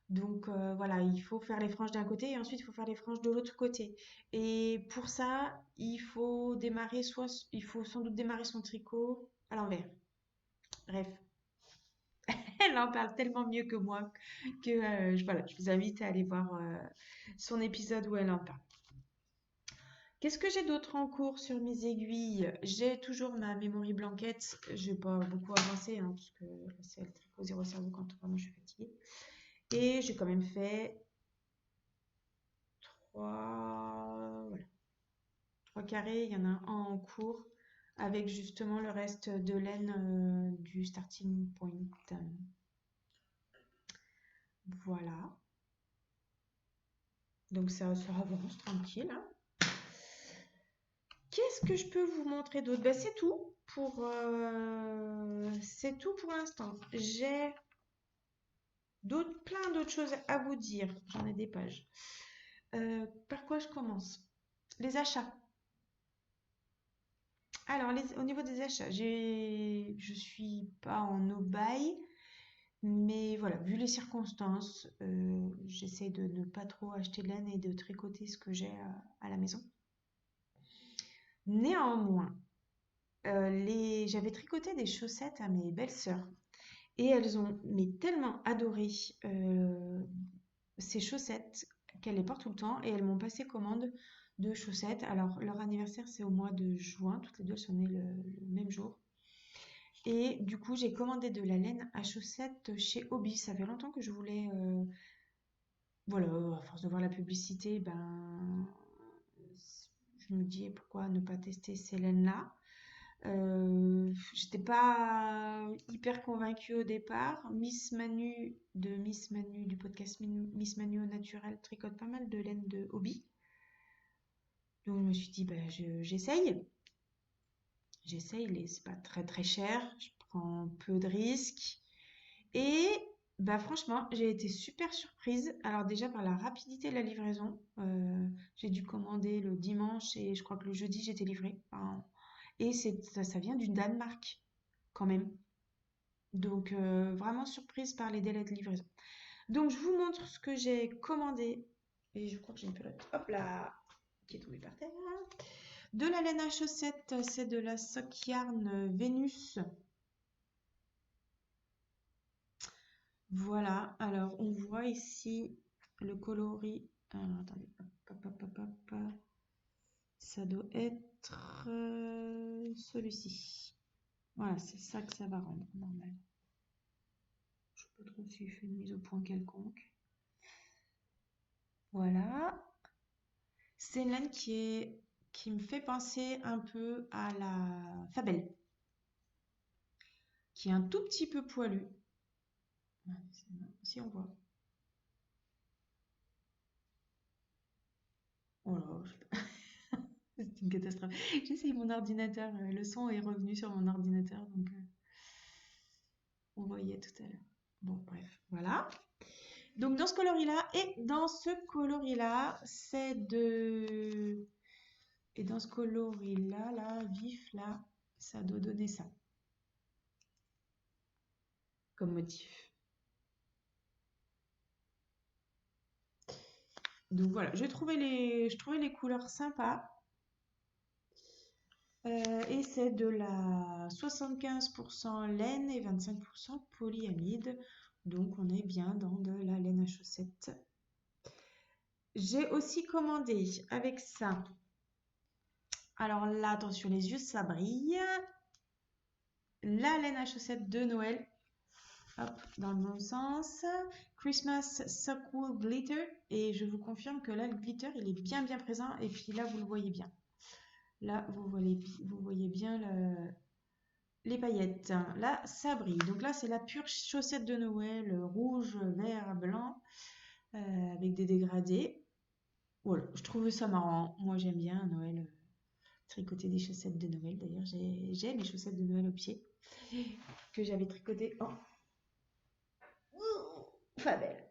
Donc voilà, il faut faire les franges d'un côté et ensuite il faut faire les franges de l'autre côté. Et pour ça, il faut sans doute démarrer son tricot à l'envers. Bref, elle en parle tellement mieux que moi que voilà, je vous invite à aller voir son épisode où elle en parle. Qu'est-ce que j'ai d'autre en cours sur mes aiguilles? J'ai toujours ma memory blanket. Je n'ai pas beaucoup avancé, hein, parce que c'est le tricot zéro cerveau quand vraiment je suis fatiguée. Et j'ai quand même fait voilà, trois carrés. Il y en a un en cours avec justement le reste de laine du starting point. Voilà. Donc ça avance tranquille, hein. Qu'est-ce que je peux vous montrer d'autre? Ben, c'est tout pour l'instant. J'ai plein d'autres choses à vous dire. J'en ai des pages. Par quoi je commence? Les achats. Alors, au niveau des achats, je suis pas en no buy, mais voilà, vu les circonstances, j'essaie de ne pas trop acheter de laine et de tricoter ce que j'ai à la maison. Néanmoins, j'avais tricoté des chaussettes à mes belles-sœurs et elles ont mais tellement adoré ces chaussettes qu'elles les portent tout le temps et elles m'ont passé commande de chaussettes. Alors leur anniversaire c'est au mois de juin, toutes les deux elles sont nées le même jour. Et du coup j'ai commandé de la laine à chaussettes chez Hobby. Ça fait longtemps que je voulais, voilà, à force de voir la publicité, ben je me dis pourquoi ne pas tester ces laines-là. J'étais pas hyper convaincue au départ. Miss Manu du podcast Miss Manu au naturel tricote pas mal de laine de hobby. Donc je me suis dit j'essaye. C'est pas très très cher. Je prends peu de risques. Et bah franchement, j'ai été super surprise. Alors déjà par la rapidité de la livraison. J'ai dû commander le dimanche et je crois que le jeudi j'étais livrée. Enfin, et ça vient du Danemark quand même. Donc vraiment surprise par les délais de livraison. Donc je vous montre ce que j'ai commandé. Et je crois que j'ai une pelote. Hop là, qui est tombée par terre. De la laine à chaussettes, c'est de la Sock Yarn Vénus. Voilà, alors on voit ici le coloris. Alors attendez, hop. Ça doit être celui-ci. Voilà, c'est ça que ça va rendre, normal. Je sais pas trop si je fais une mise au point quelconque. Voilà. C'est une laine qui me fait penser un peu à la Fabelle, qui est un tout petit peu poilue. Si on voit. Oh là, c'est une catastrophe. J'ai essayé mon ordinateur, le son est revenu sur mon ordinateur, donc on voyait tout à l'heure. Bon, bref, voilà. Donc dans ce coloris-là et dans ce coloris-là, c'est de... Et dans ce coloris-là, là, vif, là, ça doit donner ça comme motif. Donc voilà, je trouvais les couleurs sympas. Et c'est de la 75% laine et 25% polyamide. Donc on est bien dans de la laine à chaussettes. J'ai aussi commandé avec ça. Alors là, attention, les yeux, ça brille. La laine à chaussettes de Noël. Hop, dans le bon sens. Christmas Sockwool Glitter. Et je vous confirme que là, le glitter, il est bien bien présent. Et puis là, vous le voyez bien. Là, vous voyez bien les paillettes. Là, ça brille. Donc là, c'est la pure chaussette de Noël, rouge, vert, blanc, avec des dégradés. Voilà, je trouve ça marrant. Moi, j'aime bien à Noël tricoter des chaussettes de Noël. D'ailleurs, j'ai mes chaussettes de Noël au pied que j'avais tricotées en Fabelle.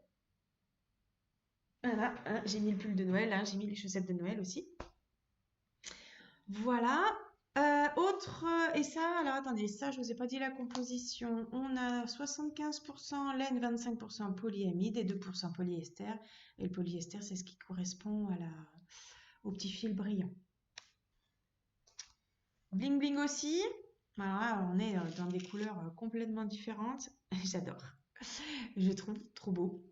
Voilà, hein, j'ai mis le pull de Noël, hein, j'ai mis les chaussettes de Noël aussi. Voilà. Et ça, alors attendez, ça, je vous ai pas dit la composition. On a 75% laine, 25% polyamide et 2% polyester. Et le polyester, c'est ce qui correspond au petit fil brillant. Bling bling aussi. Alors là, on est dans des couleurs complètement différentes. J'adore. Je trouve trop beau.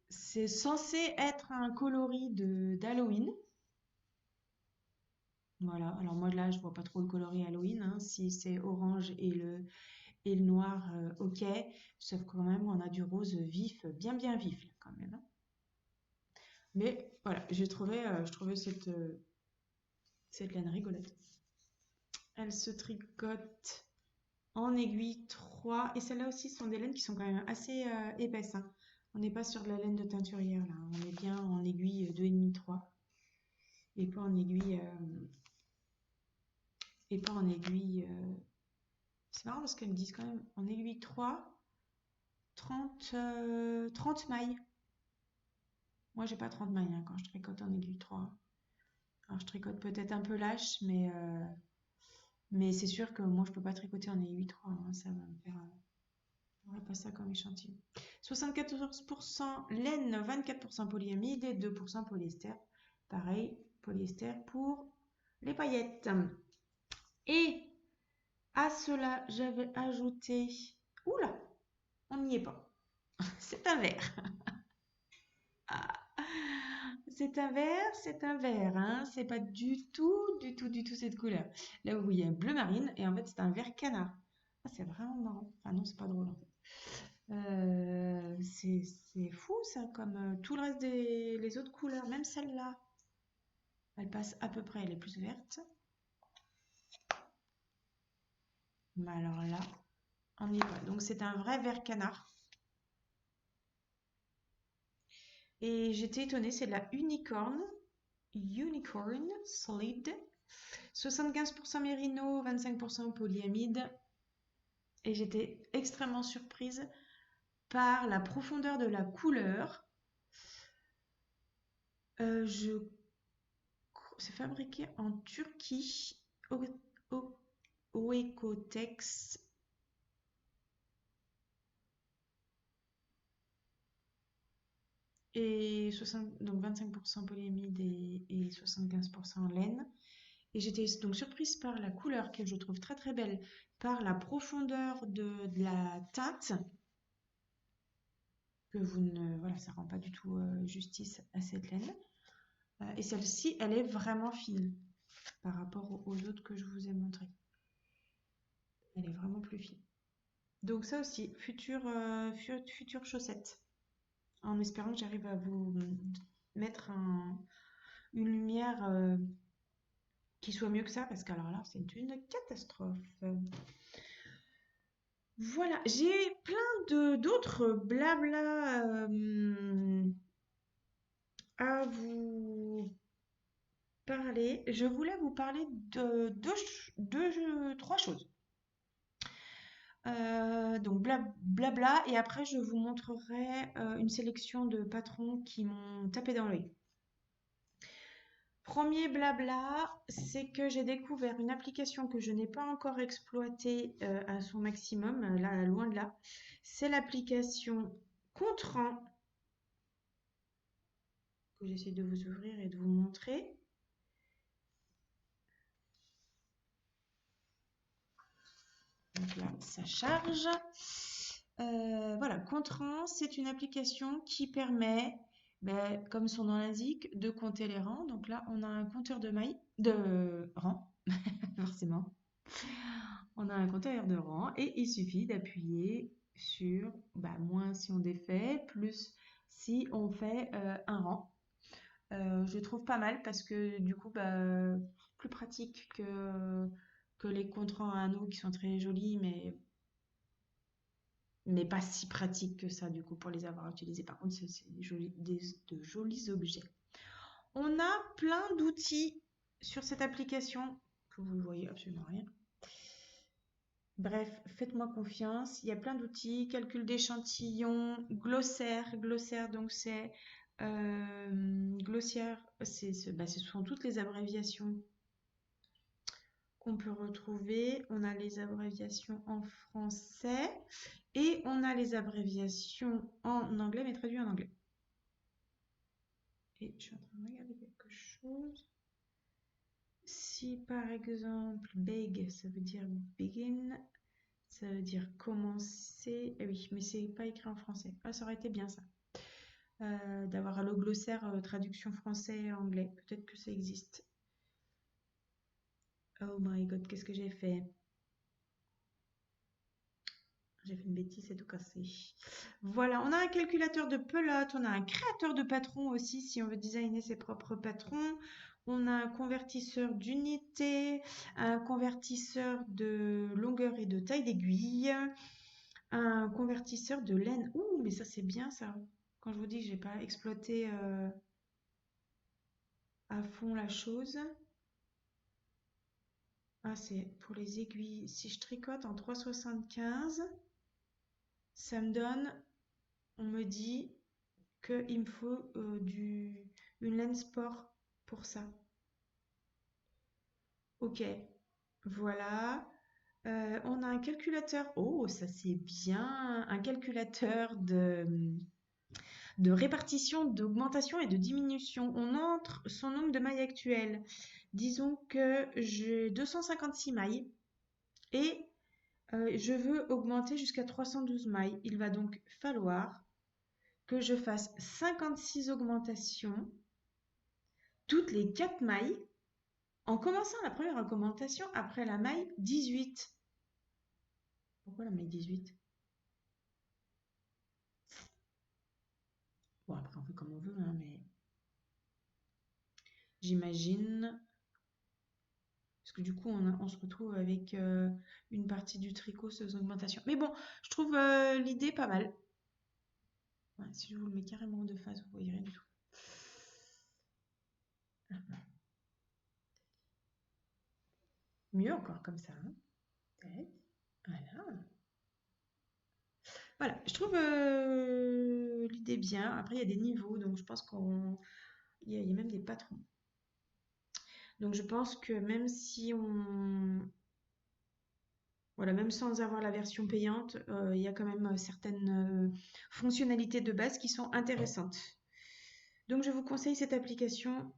C'est censé être un coloris d'Halloween. Voilà, alors moi là je vois pas trop le coloris Halloween, hein. Si c'est orange et le noir, ok, sauf que quand même on a du rose vif, bien bien vif là, quand même, hein. Mais voilà, je trouvais cette laine rigolote. Elle se tricote en aiguille 3 et celles-là aussi sont des laines qui sont quand même assez épaisses, hein. On n'est pas sur de la laine de teinturière là, on est bien en aiguille 2,5 3 et pas en aiguille et pas en aiguille c'est marrant parce qu'elles me disent quand même en aiguille 3, 30 mailles. Moi, j'ai pas 30 mailles hein, quand je tricote en aiguille 3. Alors, je tricote peut-être un peu lâche, mais c'est sûr que moi, je peux pas tricoter en aiguille 3, hein, ça va me faire. On va pas ça comme échantillon. 74% laine, 24% polyamide et 2% polyester. Pareil, polyester pour les paillettes. Et à cela, j'avais ajouté. Oula, on n'y est pas. C'est un vert. Ah, c'est un vert, hein. C'est pas du tout cette couleur. Là où il y a un bleu marine et en fait c'est un vert canard. Ah, c'est vraiment marrant. Enfin non, c'est pas drôle en fait. C'est fou ça, comme tout le reste les autres couleurs, même celle-là, elle passe à peu près, elle est plus verte. Mais alors là, on y va. Donc c'est un vrai vert canard. Et j'étais étonnée, c'est de la Unicorn Solid. 75% mérino, 25% polyamide. Et j'étais extrêmement surprise par la profondeur de la couleur. Je... C'est fabriqué en Turquie. Oecotex. Et 60, donc 25% polyamide et 75% laine. Et j'étais donc surprise par la couleur que je trouve très très belle, par la profondeur de la teinte, que vous ne, voilà, ça rend pas du tout justice à cette laine. Et celle-ci, elle est vraiment fine par rapport aux autres que je vous ai montrées. Elle est vraiment plus fine. Donc ça aussi, future chaussette. En espérant que j'arrive à vous mettre une lumière qui soit mieux que ça, parce qu'alors là, c'est une catastrophe. Voilà, j'ai plein d'autres blabla à vous parler, je voulais vous parler de trois choses. Donc blabla, et après je vous montrerai une sélection de patrons qui m'ont tapé dans l'œil. Premier blabla, c'est que j'ai découvert une application que je n'ai pas encore exploitée à son maximum, là, loin de là. C'est l'application Contran, que j'essaie de vous ouvrir et de vous montrer. Donc là, ça charge. Voilà, Contran, c'est une application qui permet, ben, comme son nom l'indique, de compter les rangs. Donc là, on a un compteur de rangs, forcément. On a un compteur de rang et il suffit d'appuyer sur moins si on défait, plus si on fait un rang. Je trouve pas mal parce que du coup, plus pratique que les comptes-rangs à anneaux qui sont très jolis, mais pas si pratique que ça du coup pour les avoir utilisés. Par contre, c'est de jolis objets. On a plein d'outils sur cette application que vous ne voyez absolument rien. Bref, faites-moi confiance. Il y a plein d'outils, calcul d'échantillons, glossaire. Glossaire, donc c'est glossière, ce sont toutes les abréviations qu'on peut retrouver. On a les abréviations en français et on a les abréviations en anglais, mais traduites en anglais. Et je suis en train de regarder quelque chose. Si par exemple big, ça veut dire begin, ça veut dire commencer. Eh oui, mais c'est pas écrit en français. Ah, ça aurait été bien ça. D'avoir le glossaire traduction français-anglais. Peut-être que ça existe. Oh my god, qu'est-ce que j'ai fait? J'ai fait une bêtise, c'est tout cassé. Voilà, on a un calculateur de pelote, on a un créateur de patrons aussi, si on veut designer ses propres patrons. On a un convertisseur d'unité, un convertisseur de longueur et de taille d'aiguille, un convertisseur de laine. Ouh, mais ça c'est bien ça. Quand je vous dis que j'ai pas exploité à fond la chose. Ah, c'est pour les aiguilles. Si je tricote en 3,75, ça me donne, on me dit qu'il me faut une laine sport pour ça. Ok, voilà. On a un calculateur. Oh, ça c'est bien. Un calculateur de répartition, d'augmentation et de diminution. On entre son nombre de mailles actuelles. Disons que j'ai 256 mailles et je veux augmenter jusqu'à 312 mailles. Il va donc falloir que je fasse 56 augmentations toutes les 4 mailles en commençant la première augmentation après la maille 18. Pourquoi la maille 18? Bon, après on fait comme on veut, hein, mais j'imagine. Parce que du coup, on se retrouve avec une partie du tricot sans augmentation. Mais bon, je trouve l'idée pas mal. Ouais, si je vous le mets carrément de face, vous voyez rien du tout. Mieux encore comme ça, hein. Peut-être. Voilà. Voilà, je trouve l'idée bien. Après, il y a des niveaux, donc je pense il y a même des patrons. Donc je pense que même si voilà, même sans avoir la version payante, il y a quand même certaines fonctionnalités de base qui sont intéressantes. Donc je vous conseille cette application.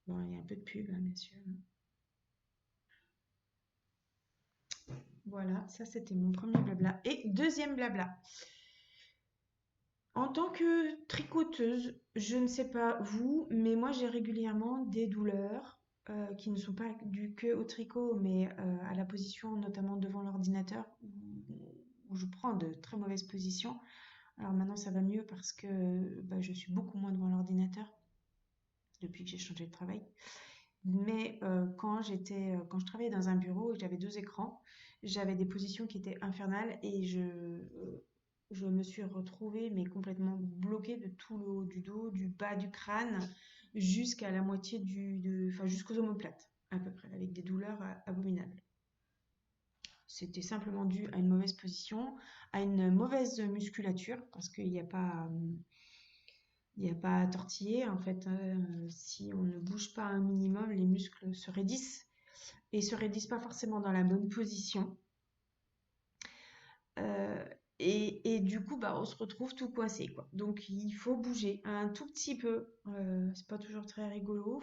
Bon, il y a un peu de pub, hein, bien sûr. Voilà, ça c'était mon premier blabla. Et deuxième blabla. En tant que tricoteuse, je ne sais pas vous, mais moi j'ai régulièrement des douleurs qui ne sont pas dues que au tricot, mais à la position, notamment devant l'ordinateur, où je prends de très mauvaises positions. Alors maintenant ça va mieux parce que je suis beaucoup moins devant l'ordinateur depuis que j'ai changé de travail. Mais quand je travaillais dans un bureau et que j'avais deux écrans, j'avais des positions qui étaient infernales et je me suis retrouvée mais complètement bloquée de tout le haut du dos, du bas du crâne, jusqu'à la moitié enfin jusqu'aux omoplates, à peu près, avec des douleurs abominables. C'était simplement dû à une mauvaise position, à une mauvaise musculature, parce qu'il n'y a pas, il n'y a pas à tortiller. En fait, si on ne bouge pas un minimum, les muscles se raidissent et se raidissent pas forcément dans la bonne position. Euh, et du coup, bah, on se retrouve tout coincé, quoi. Donc, il faut bouger un tout petit peu. C'est pas toujours très rigolo.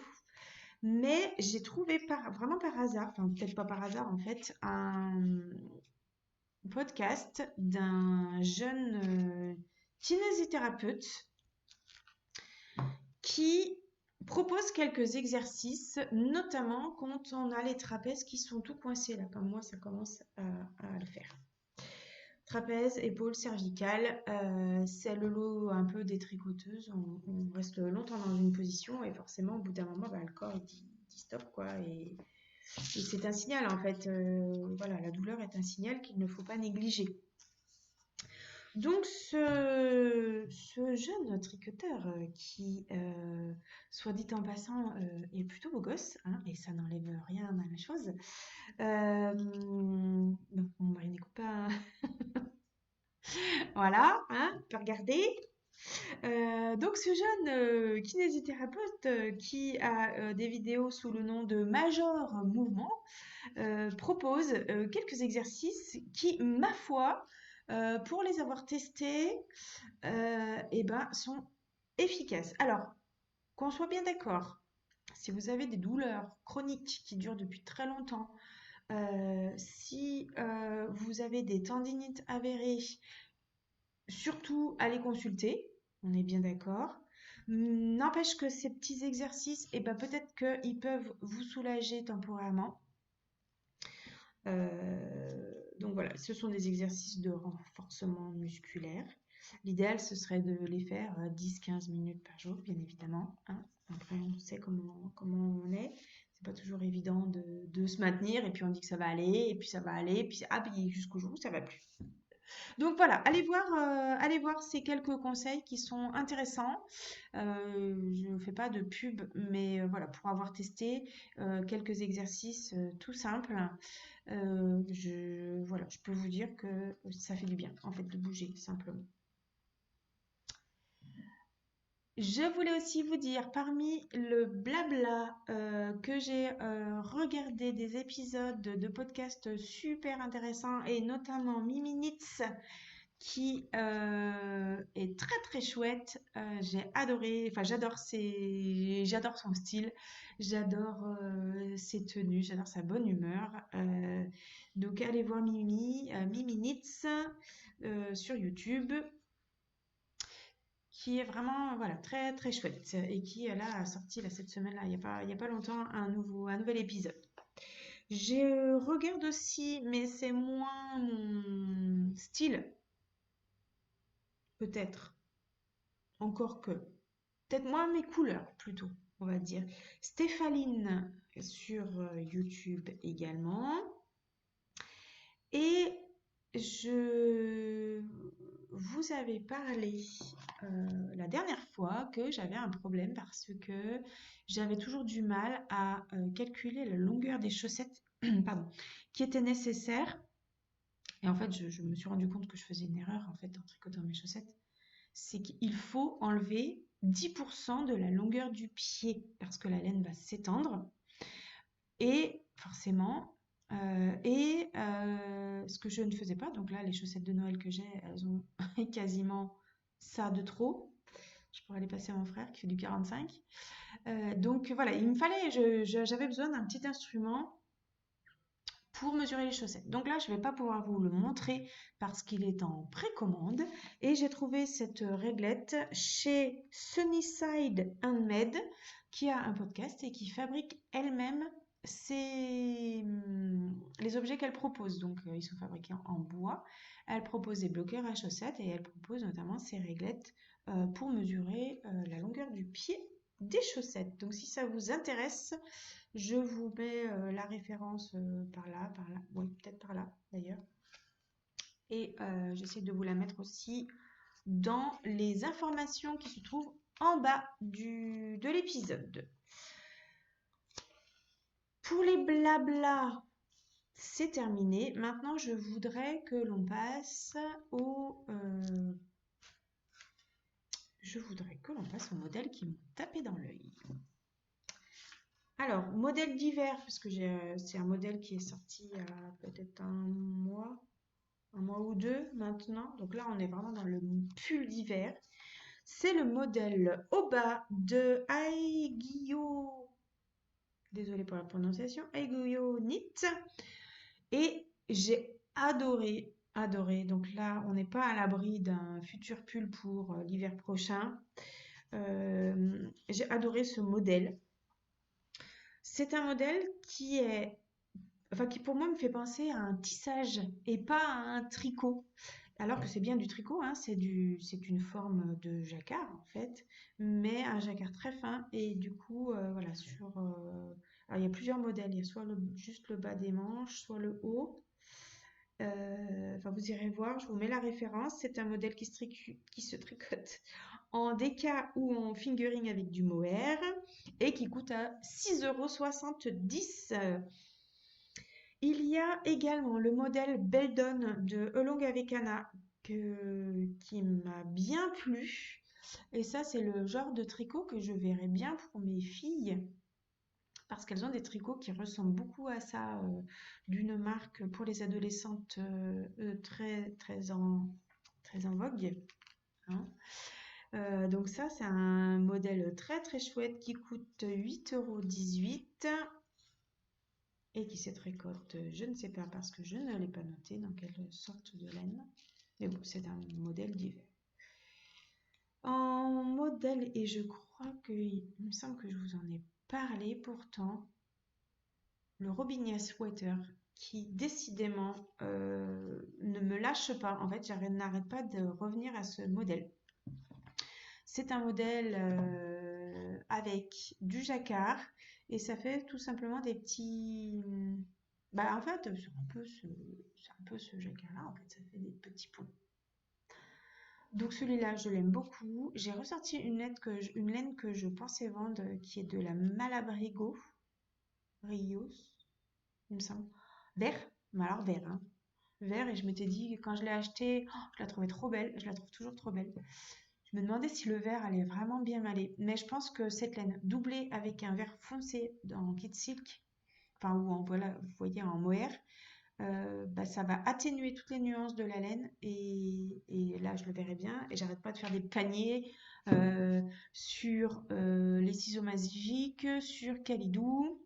Mais j'ai trouvé vraiment par hasard, enfin peut-être pas par hasard en fait, un podcast d'un jeune kinésithérapeute qui propose quelques exercices, notamment quand on a les trapèzes qui sont tout coincés là, comme moi ça commence à le faire. Trapèze, épaules, cervicales, c'est le lot un peu des tricoteuses. On reste longtemps dans une position et forcément au bout d'un moment, bah, le corps il dit stop quoi. Et c'est un signal en fait. Voilà, la douleur est un signal qu'il ne faut pas négliger. Donc ce jeune tricoteur qui, soit dit en passant, est plutôt beau gosse, hein, et ça n'enlève rien à la chose. Donc mon mari n'écoute pas. Voilà, hein, peut regarder. Donc ce jeune kinésithérapeute qui a des vidéos sous le nom de Major Mouvement propose quelques exercices qui, ma foi, pour les avoir testés, eh ben, sont efficaces. Alors, qu'on soit bien d'accord, si vous avez des douleurs chroniques qui durent depuis très longtemps, si vous avez des tendinites avérées, surtout allez consulter, on est bien d'accord. N'empêche que ces petits exercices, eh ben, peut-être qu'ils peuvent vous soulager temporairement. Donc voilà, ce sont des exercices de renforcement musculaire. L'idéal, ce serait de les faire 10-15 minutes par jour, bien évidemment, hein. Après, on sait comment on est. C'est pas toujours évident de se maintenir, et puis on dit que ça va aller, et puis ça va aller, et puis, puis jusqu'au jour où ça va plus. Donc voilà, allez voir ces quelques conseils qui sont intéressants. Je ne fais pas de pub, mais voilà, pour avoir testé quelques exercices tout simples, voilà, je peux vous dire que ça fait du bien, en fait, de bouger simplement. Je voulais aussi vous dire, parmi le blabla que j'ai regardé des épisodes de podcasts super intéressants et notamment Miminitz qui est très très chouette. J'ai adoré, enfin j'adore son style, j'adore ses tenues, j'adore sa bonne humeur. Donc allez voir Miminitz sur YouTube, qui est vraiment voilà très très chouette et qui là a sorti là, cette semaine là il y a pas longtemps un nouvel épisode. Je regarde aussi, mais c'est moins mon style, peut-être. Encore que. Peut-être moins mes couleurs, plutôt, on va dire. Stéphaline sur YouTube également. Et je vous avais parlé la dernière fois que j'avais un problème parce que j'avais toujours du mal à calculer la longueur des chaussettes pardon, qui était nécessaire. Et en fait, je me suis rendu compte que je faisais une erreur en fait en tricotant mes chaussettes. C'est qu'il faut enlever 10% de la longueur du pied parce que la laine va s'étendre. Et forcément, ce que je ne faisais pas, donc là, les chaussettes de Noël que j'ai, elles ont quasiment ça de trop. Je pourrais les passer à mon frère qui fait du 45. Donc voilà, il me fallait, j'avais besoin d'un petit instrument pour mesurer les chaussettes. Donc là, je ne vais pas pouvoir vous le montrer parce qu'il est en précommande. Et j'ai trouvé cette réglette chez Sunnyside Handmade, qui a un podcast et qui fabrique elle-même les objets qu'elle propose. Donc ils sont fabriqués en bois. Elle propose des bloqueurs à chaussettes et elle propose notamment ces réglettes pour mesurer la longueur du pied des chaussettes. Donc si ça vous intéresse, je vous mets la référence par là, oui, peut-être par là d'ailleurs. Et j'essaie de vous la mettre aussi dans les informations qui se trouvent en bas de l'épisode. Pour les blablas, c'est terminé. Maintenant, je voudrais que l'on passe au modèle qui m'ont tapé dans l'œil. Alors, modèle d'hiver, parce que c'est un modèle qui est sorti il y a peut-être un mois ou deux maintenant. Donc là, on est vraiment dans le pull d'hiver. C'est le modèle Oba de Aiguillot. Désolée pour la prononciation. Aiguillot Knit. Et j'ai adoré. Donc là, on n'est pas à l'abri d'un futur pull pour l'hiver prochain. J'ai adoré ce modèle. C'est un modèle qui pour moi me fait penser à un tissage et pas à un tricot. Alors que c'est bien du tricot, hein, c'est une forme de jacquard en fait, mais un jacquard très fin et du coup voilà alors il y a plusieurs modèles, il y a soit juste le bas des manches, soit le haut. Vous irez voir, je vous mets la référence. C'est un modèle qui se tricote en déca ou en fingering avec du mohair et qui coûte à 6,70 €. Il y a également le modèle Beldon de Elong Avecana qui m'a bien plu. Et ça, c'est le genre de tricot que je verrais bien pour mes filles parce qu'elles ont des tricots qui ressemblent beaucoup à ça, d'une marque pour les adolescentes très en vogue. Hein. Donc ça, c'est un modèle très très chouette qui coûte 8,18 € et qui se tricote, je ne sais pas parce que je ne l'ai pas noté dans quelle sorte de laine. Mais bon, c'est un modèle d'hiver. En modèle, et je crois il me semble que je vous en ai parlé pourtant, le Robinia Sweater qui décidément ne me lâche pas. En fait, n'arrête pas de revenir à ce modèle. C'est un modèle avec du jacquard et ça fait tout simplement des petits... en fait, c'est un peu ce jacquard-là, en fait, ça fait des petits ponts. Donc celui-là, je l'aime beaucoup. J'ai ressorti une laine que je pensais vendre qui est de la Malabrigo Rios, il me semble. Vert, mais alors vert, hein. Vert, et je m'étais dit, quand je l'ai acheté, je la trouvais trop belle, je la trouve toujours trop belle. Je me demandais si le vert allait vraiment bien m'aller, mais je pense que cette laine, doublée avec un vert foncé dans Kid Silk, voilà, vous voyez, en mohair, ça va atténuer toutes les nuances de la laine, et là, je le verrai bien, et j'arrête pas de faire des paniers sur les ciseaux magiques, sur Kalidou.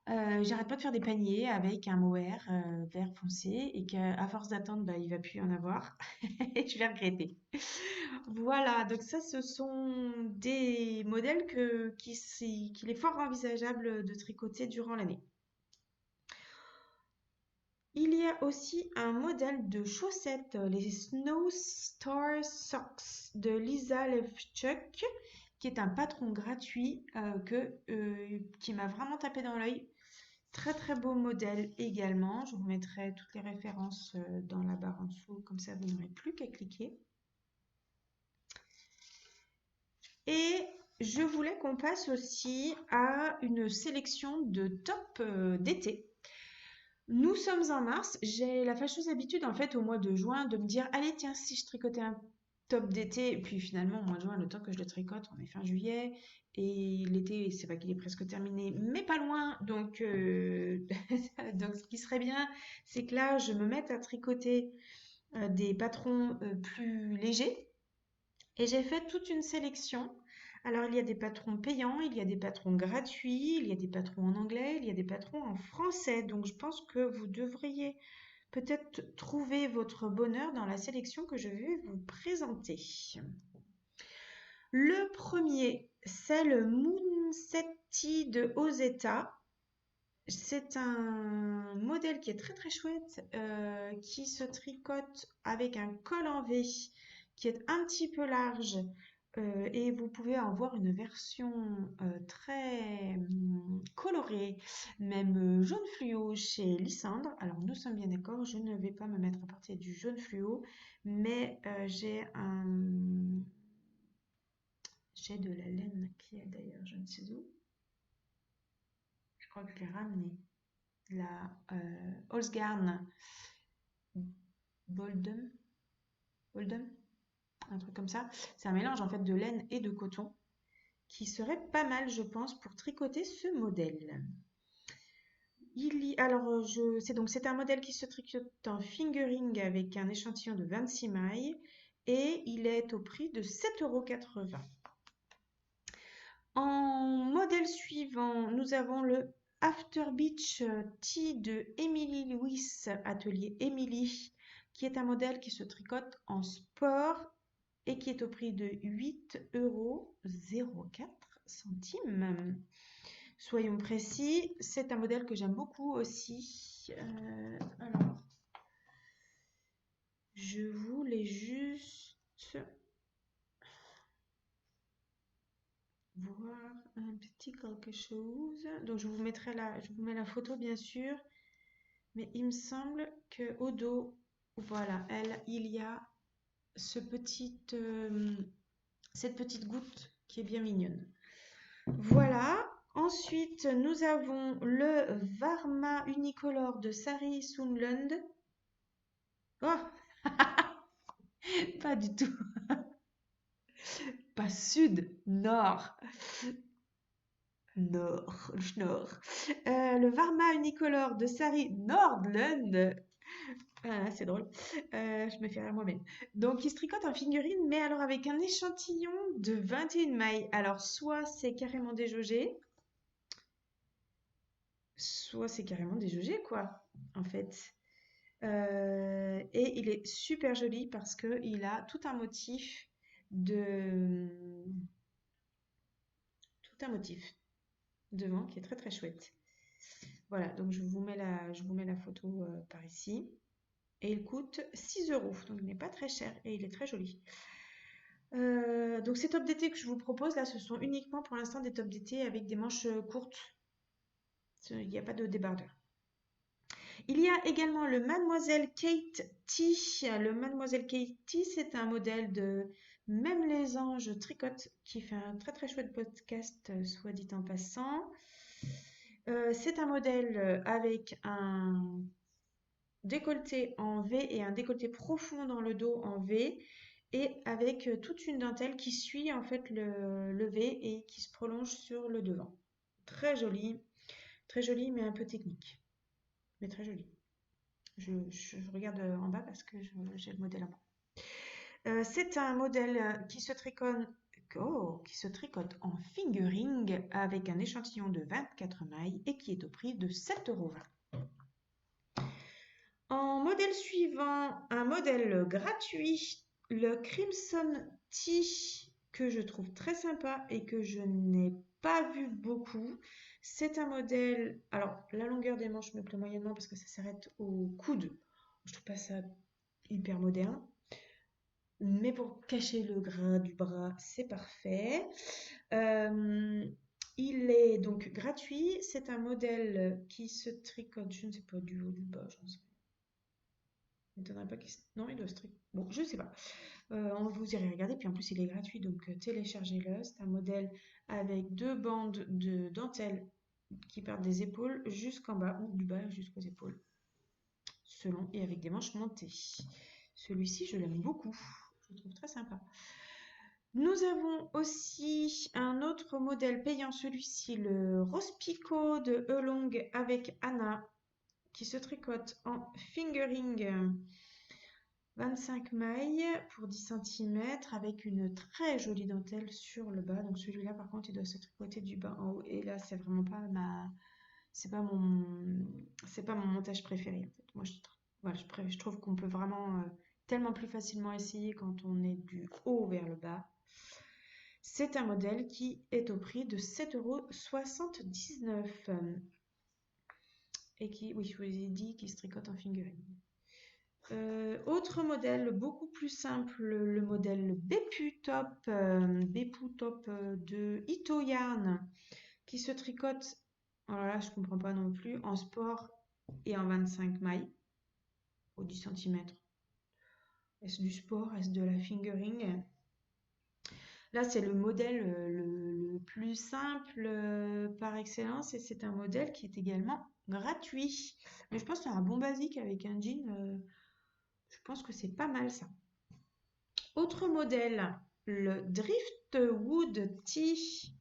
J'arrête pas de faire des paniers avec un mohair vert foncé et qu'à force d'attendre, il va plus y en avoir et je vais regretter. Voilà, donc ça, ce sont des modèles qu'il est fort envisageable de tricoter durant l'année. Il y a aussi un modèle de chaussettes, les Snow Star Socks de Lisa Levchuk, qui est un patron gratuit qui m'a vraiment tapé dans l'œil. Très très beau modèle également. Je vous mettrai toutes les références dans la barre en dessous, comme ça vous n'aurez plus qu'à cliquer. Et je voulais qu'on passe aussi à une sélection de tops d'été. Nous sommes en mars. J'ai la fâcheuse habitude en fait au mois de juin de me dire allez tiens si je tricotais un top d'été et puis finalement au mois de juin le temps que je le tricote on est fin juillet et l'été c'est pas qu'il est presque terminé mais pas loin donc donc ce qui serait bien c'est que là je me mette à tricoter des patrons plus légers et j'ai fait toute une sélection. Alors, il y a des patrons payants, il y a des patrons gratuits, il y a des patrons en anglais, il y a des patrons en français. Donc, je pense que vous devriez peut-être trouver votre bonheur dans la sélection que je vais vous présenter. Le premier, c'est le Moonsetti de Ozetta. C'est un modèle qui est très très chouette, qui se tricote avec un col en V qui est un petit peu large Et vous pouvez en voir une version très colorée, même jaune fluo chez Lysandre. Alors nous sommes bien d'accord, je ne vais pas me mettre à partir du jaune fluo, mais j'ai de la laine qui est d'ailleurs, je ne sais où. Je crois que je l'ai ramenée. La Holzgarn Boldum, Boldum, un truc comme ça. C'est un mélange en fait de laine et de coton qui serait pas mal, je pense, pour tricoter ce modèle. C'est un modèle qui se tricote en fingering avec un échantillon de 26 mailles et il est au prix de 7,80 €. En modèle suivant, nous avons le After Beach Tee de Emily Lewis, atelier Emily, qui est un modèle qui se tricote en sport et qui est au prix de 8,04 €. Soyons précis, c'est un modèle que j'aime beaucoup aussi. Alors, je voulais juste voir un petit quelque chose. Donc, je vous mets la photo bien sûr, mais il me semble que au dos, voilà, il y a cette petite goutte qui est bien mignonne. Voilà. Ensuite, nous avons le Varma Unicolor de Sari Sunlund. Oh, pas du tout. Pas sud, nord. Nord. Le Varma Unicolor de Sari Nordlund. Ah, c'est drôle. Je me fais rire moi-même. Donc, il se tricote en figurine, mais alors avec un échantillon de 21 mailles. Alors, soit c'est carrément déjaugé, soit c'est carrément déjaugé, quoi, en fait. Et il est super joli parce qu'il a tout un motif de... Tout un motif devant qui est très très chouette. Voilà, donc je vous mets la photo par ici. Et il coûte 6 €, donc il n'est pas très cher et il est très joli. Donc ces tops d'été que je vous propose là, ce sont uniquement pour l'instant des tops d'été avec des manches courtes. Il n'y a pas de débardeur. Il y a également le Mademoiselle Kate T. Le Mademoiselle Kate T, c'est un modèle de Même les anges tricotent qui fait un très très chouette podcast, soit dit en passant. C'est un modèle avec un décolleté en V et un décolleté profond dans le dos en V et avec toute une dentelle qui suit en fait le V et qui se prolonge sur le devant. Très joli mais un peu technique, mais très joli. Je regarde en bas parce que j'ai le modèle en bas. C'est un modèle qui se tricote en fingering avec un échantillon de 24 mailles et qui est au prix de 7,20 €. En modèle suivant, un modèle gratuit, le Crimson Tea, que je trouve très sympa et que je n'ai pas vu beaucoup. C'est un modèle, alors la longueur des manches me plaît moyennement parce que ça s'arrête au coude. Je trouve pas ça hyper moderne. Mais pour cacher le gras du bras, c'est parfait. Il est donc gratuit. C'est un modèle qui se tricote, je ne sais pas, du haut, du bas, j'en sais pas qu'il Non, il doit se tricoter. Bon, je sais pas. On vous irez regarder. Puis en plus, il est gratuit, donc téléchargez-le. C'est un modèle avec deux bandes de dentelle qui partent des épaules jusqu'en bas, ou du bas jusqu'aux épaules, selon, et avec des manches montées. Celui-ci, je l'aime beaucoup. Je le trouve très sympa. Nous avons aussi un autre modèle payant, celui-ci, le Rospico de Elong avec Anna, qui se tricote en fingering 25 mailles pour 10 cm avec une très jolie dentelle sur le bas. Donc celui-là, par contre, il doit se tricoter du bas en haut. Et là, c'est vraiment pas c'est pas mon montage préféré, en fait. Moi, voilà, je trouve qu'on peut vraiment tellement plus facilement essayer quand on est du haut vers le bas. C'est un modèle qui est au prix de 7,79 € et qui, oui, je vous ai dit, qui se tricote en fingering. Autre modèle beaucoup plus simple, le modèle Bepu Top, de Ito Yarn qui se tricote, alors là je comprends pas non plus, en sport et en 25 mailles au 10 cm. Est-ce du sport, est-ce de la fingering? Là c'est le modèle le plus simple par excellence et c'est un modèle qui est également gratuit. Mais je pense que c'est un bon basique avec un jean, je pense que c'est pas mal ça. Autre modèle, le Driftwood Tee.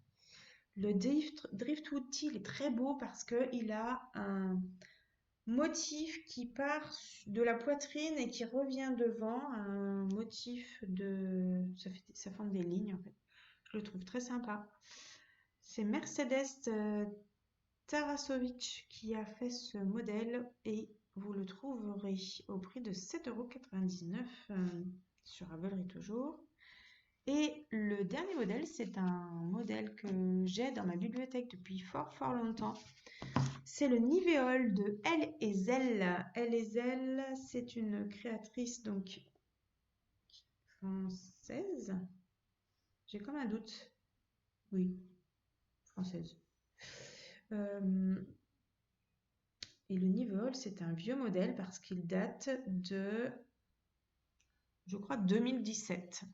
Le Driftwood Tee, il est très beau parce qu'il a un motif qui part de la poitrine et qui revient devant, un motif de... ça forme des lignes en fait. Je le trouve très sympa. C'est Mercedes Tarasovic qui a fait ce modèle et vous le trouverez au prix de 7,99 € sur Ravelry toujours. Et le dernier modèle, c'est un modèle que j'ai dans ma bibliothèque depuis fort longtemps. C'est le Nivéole de Elle et Zelle. Elle et Zelle, c'est une créatrice donc française. J'ai comme un doute. Oui, française. Et le Nivéole, c'est un vieux modèle parce qu'il date de, je crois, 2017.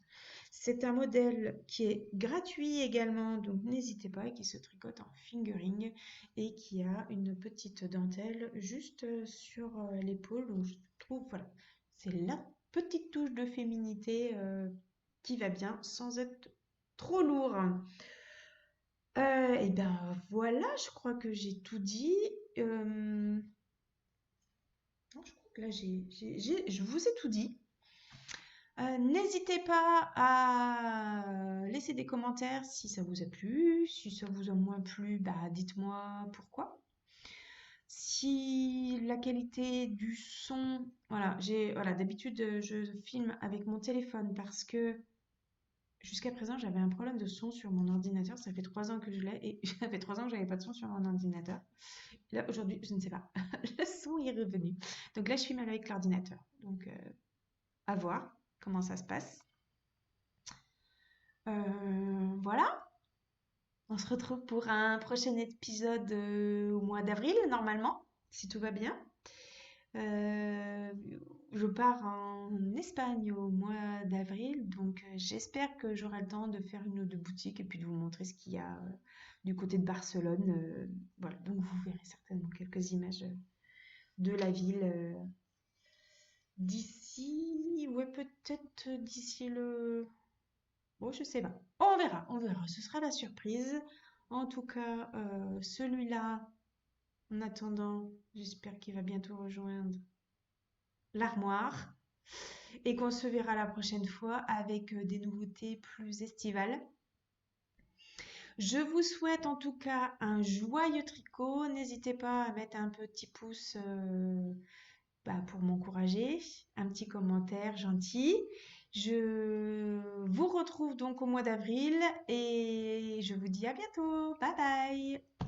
C'est un modèle qui est gratuit également, donc n'hésitez pas, et qui se tricote en fingering et qui a une petite dentelle juste sur l'épaule. Donc je trouve, voilà, c'est la petite touche de féminité qui va bien sans être trop lourd. Et ben voilà, je crois que j'ai tout dit. Non, je crois que là, je vous ai tout dit. N'hésitez pas à laisser des commentaires si ça vous a plu. Si ça vous a moins plu, bah dites-moi pourquoi. Si la qualité du son, voilà, d'habitude je filme avec mon téléphone parce que jusqu'à présent j'avais un problème de son sur mon ordinateur. Ça fait 3 ans que je l'ai et ça fait 3 ans que j'avais pas de son sur mon ordinateur. Là aujourd'hui, je ne sais pas, le son est revenu. Donc là je filme avec l'ordinateur. Donc à voir comment ça se passe. Voilà, on se retrouve pour un prochain épisode au mois d'avril, normalement, si tout va bien. Euh, je pars en Espagne au mois d'avril, donc j'espère que j'aurai le temps de faire une ou deux boutiques et puis de vous montrer ce qu'il y a du côté de Barcelone. Voilà, donc vous verrez certainement quelques images de la ville d'ici, ouais, peut-être d'ici le... Bon, je sais pas. On verra. Ce sera la surprise. En tout cas, celui-là, en attendant, j'espère qu'il va bientôt rejoindre l'armoire et qu'on se verra la prochaine fois avec des nouveautés plus estivales. Je vous souhaite en tout cas un joyeux tricot. N'hésitez pas à mettre un petit pouce pour m'encourager, un petit commentaire gentil. Je vous retrouve donc au mois d'avril et je vous dis à bientôt. Bye bye.